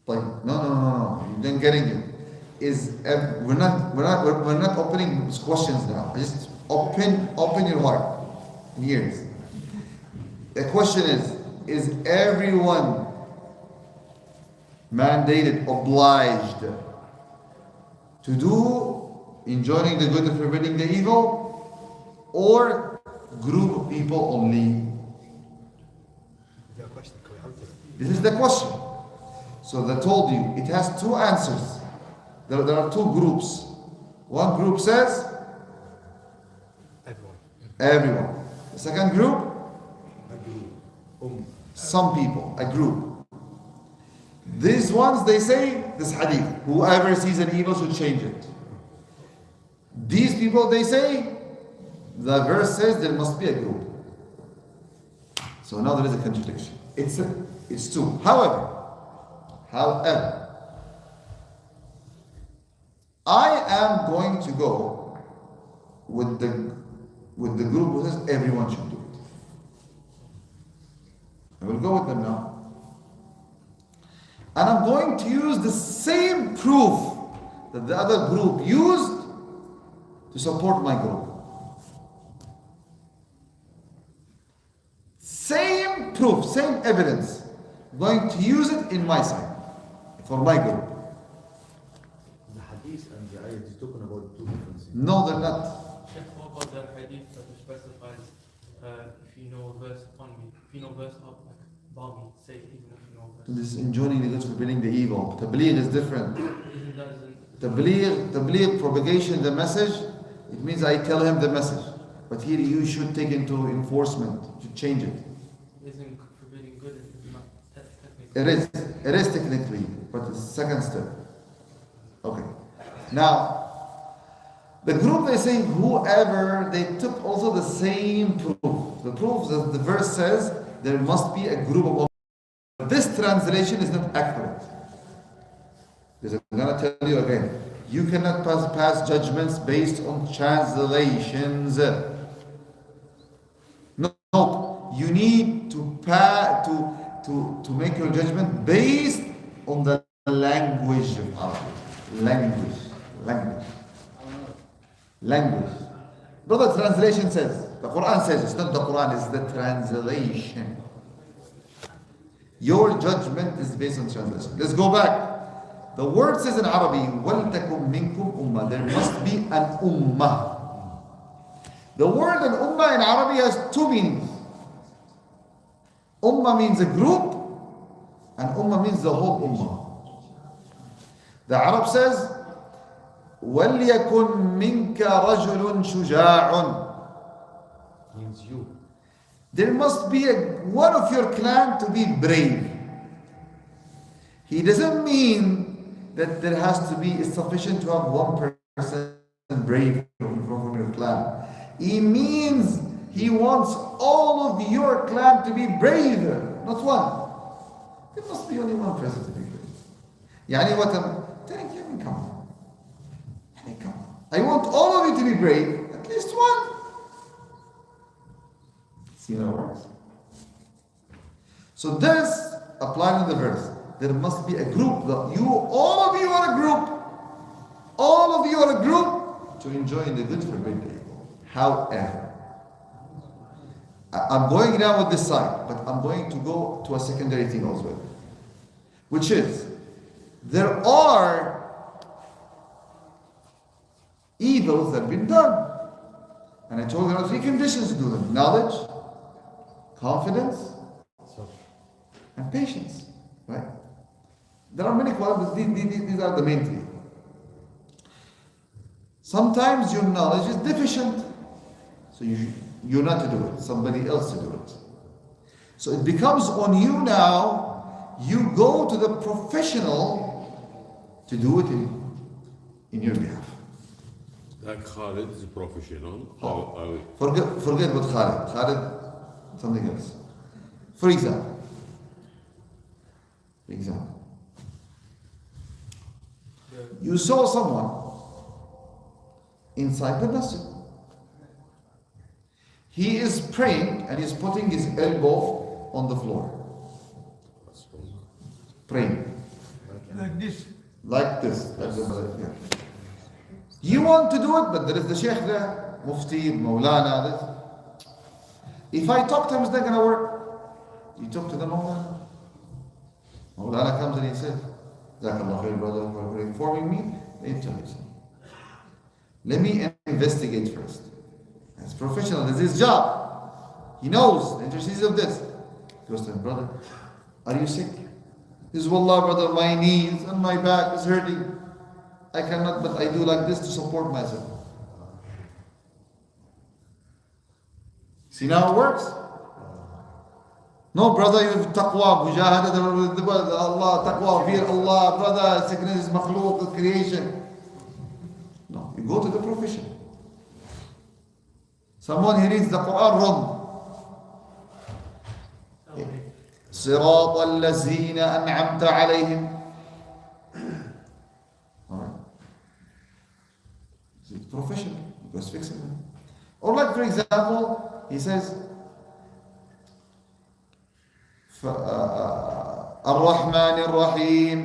Like, no. You didn't getting it. We're not opening questions now. Just open your heart and ears. The question is everyone mandated, obliged to do in joining the good and forbidding the evil, or group of people only? This is the question. So they told you it has two answers. There are two groups. One group says everyone. The second group, some people, a group. These ones, they say this hadith, whoever sees an evil should change it. These people, they say, the verse says there must be a group. So now there is a contradiction. It's two. However, However, I am going to go with the group who says everyone should do it. I will go with them now. And I'm going to use the same proof that the other group used to support my group. Same proof, same evidence. I'm going to use it in my side, for my group. The hadith and the ayah is talking about two different things. No, they're not. Check what about the hadith that specifies if you know a verse upon me, if you know a verse up, like about me, say it even if you know a verse. This is enjoining the good, forbidding the evil. Tabligh is different. Isn't that, Tabligh, propagation, the message, it means I tell him the message. But here you should take into enforcement, you should change it. isn't forbidding good, it's not technically. It is technically, but it's the second step. Okay. Now, the group they say whoever, they took also the same proof. The proof that the verse says there must be a group of. This translation is not accurate. Because I'm going to tell you again, you cannot pass judgments based on translations. No, you need to make your judgment based on the language of Arabic. Language. But the translation says, the Quran says, it's not the Quran, it's the translation. Your judgment is based on translation. Let's go back. The word says in Arabic, وَلْتَكُمْ مِنْكُمْ أُمَّةٌ. There must be an ummah. The word an ummah in Arabic has two meanings. Ummah means a group, and ummah means the whole ummah. The Arab says, وَلْيَكُنْ مِنْكَ رَجُلٌ شُجَاعٌ. Means you. There must be one of your clan to be brave. He doesn't mean that there has to be sufficient to have one person brave from your clan. He means he wants all of your clan to be brave, not one. There must be only one person to be brave. يعني what I'm telling you, come on. I want all of you to be brave, at least one. See how it works? So this applied in the verse. There must be a group. All of you are a group. All of you are a group to enjoy the good, forbid the evil. However, I'm going now with this side, but I'm going to go to a secondary thing as well, which is there are evils that have been done, and I told you there are three conditions to do them: knowledge, confidence, and patience. Right? There are many qualities. These are the main three. Sometimes your knowledge is deficient, so you're not to do it. Somebody else to do it. So it becomes on you now. You go to the professional to do it in your behalf. Like Khalid is a professional. Oh. Forget about Khalid. Khalid, something else. For example, you saw someone inside the masjid. He is praying and he's putting his elbow on the floor. Praying. Like this. Like this. Yeah. You want to do it, but there is the Sheikh there, Mufti, Maulana, this. If I talk to him, it's not going to work. You talk to the Maulana. Maulana comes and he says, Jazakallah khair, brother, for informing me. Let me tell you something. Let me investigate first. As professional, this is his job. He knows the intricacies of this. He goes to him, brother, are you sick? He says, Wallah, brother, my knees and my back is hurting. I cannot, but I do like this to support myself. See now it works? No, brother, you have taqwa, mujahadah, Allah, taqwa, fear Allah, brother, sickness is makhluk, creation. No, you go to the profession. Someone who reads the Quran wrong. صراط الذين أنعمت عليهم professional, he goes fixing them. Or like for example, he says, الرحمن الرحيم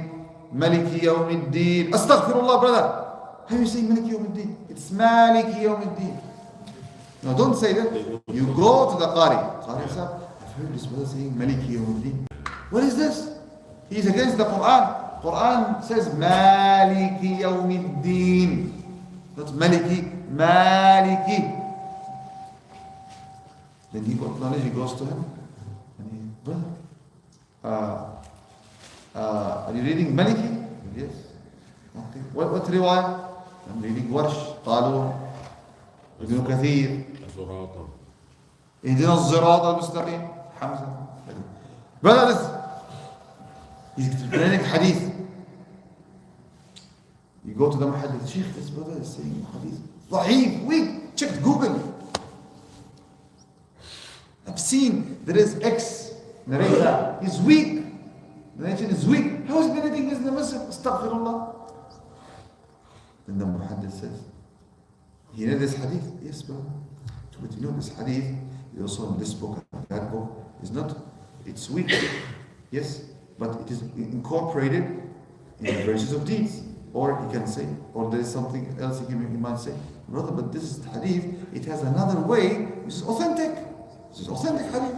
ملك يوم الدين. Astaghfirullah, brother. How are you saying ملك يوم الدين? It's مالك يوم الدين. No, don't say that. You go to the Qari. Qari said, I've heard this brother saying ملك يوم الدين. What is this? He's against the Quran. Quran says مالك يوم الدين. Not ملكي, مالكي. Then he got knowledge, he goes to him. And he, brother, are you reading Maliki? Yes. Okay. What riwayah? I'm reading Warsh, Talun, Ibn Kathir. اهدنا الصراط المستقيم. Hamza. Brother, he's explaining hadith. You go to the muhaddith, Sheikh, this brother is saying hadith. ضعيف, weak. Check Google. I've seen there is X narrator. He's weak. The narration is weak. How is narrating this in the Muslim? Astaghfirullah. Then the muhaddith says, you know this hadith? Yes, brother. But you know this hadith is also in this book and that book. It's not, it's weak. Yes, but it is incorporated in the verses of deeds. Or he can say, or there is something else he might say, brother, but this is hadith, it has another way which is authentic. This is authentic hadith.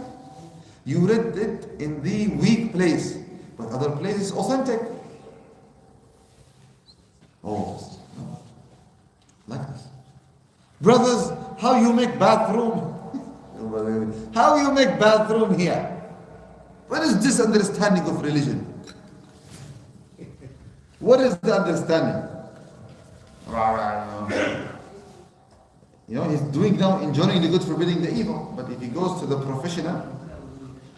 You read it in the weak place, but other place is authentic. Oh, no. Like this. Brothers, how you make bathroom? How you make bathroom here? What is this understanding of religion? What is the understanding? You know, he's doing now, enjoying the good, forbidding the evil. But if he goes to the professional,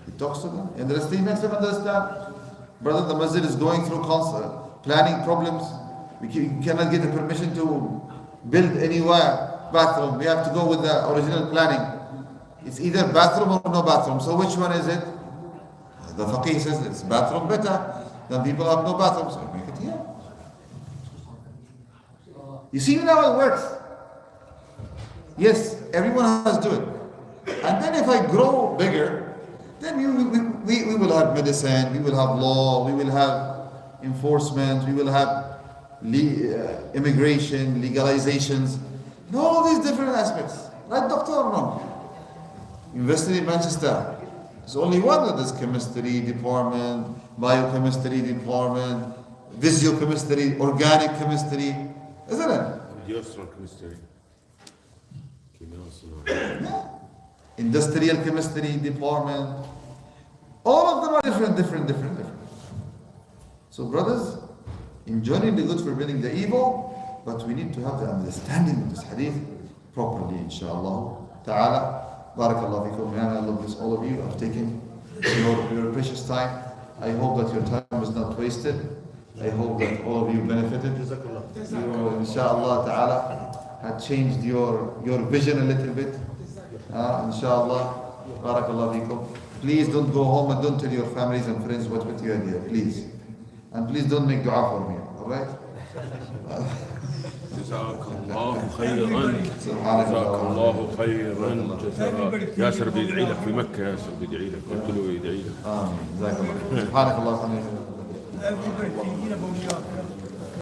he talks to them, and he makes them understand. Brother, the masjid is going through planning problems. We cannot get the permission to build anywhere bathroom. We have to go with the original planning. It's either bathroom or no bathroom. So which one is it? The faqih says it's bathroom better. Then people have no bathrooms. So make it here. You see how it works? Yes, everyone has to do it. And then if I grow bigger, then we will have medicine, we will have law, we will have enforcement, we will have immigration, legalizations, and all these different aspects. Right, doctor or no? University of Manchester. There's only one of this chemistry department, biochemistry department, physiochemistry, organic chemistry, isn't it? Industrial chemistry. Yeah. Industrial chemistry department. All of them are different. So brothers, enjoying the good, forbidding the evil, but we need to have the understanding of this hadith properly, inshallah ta'ala. Barakallahu fikum. May Allah bless all of you. I've taken your precious time. I hope that your time was not wasted. I hope that all of you benefited. You, inshallah ta'ala, had changed your vision a little bit. Inshallah. Barakallahu fikum. Please don't go home and don't tell your families and friends what you had here. Please. And please don't make dua for me. Alright? جزاك الله خيرا جزاك الله خيرا جزاك ياسر بيدعي لك في مكة ياسر بيدعي لك قلت له يدعي لك آمين جزاك الله سبحانك اللهم وبحمدك Everybody,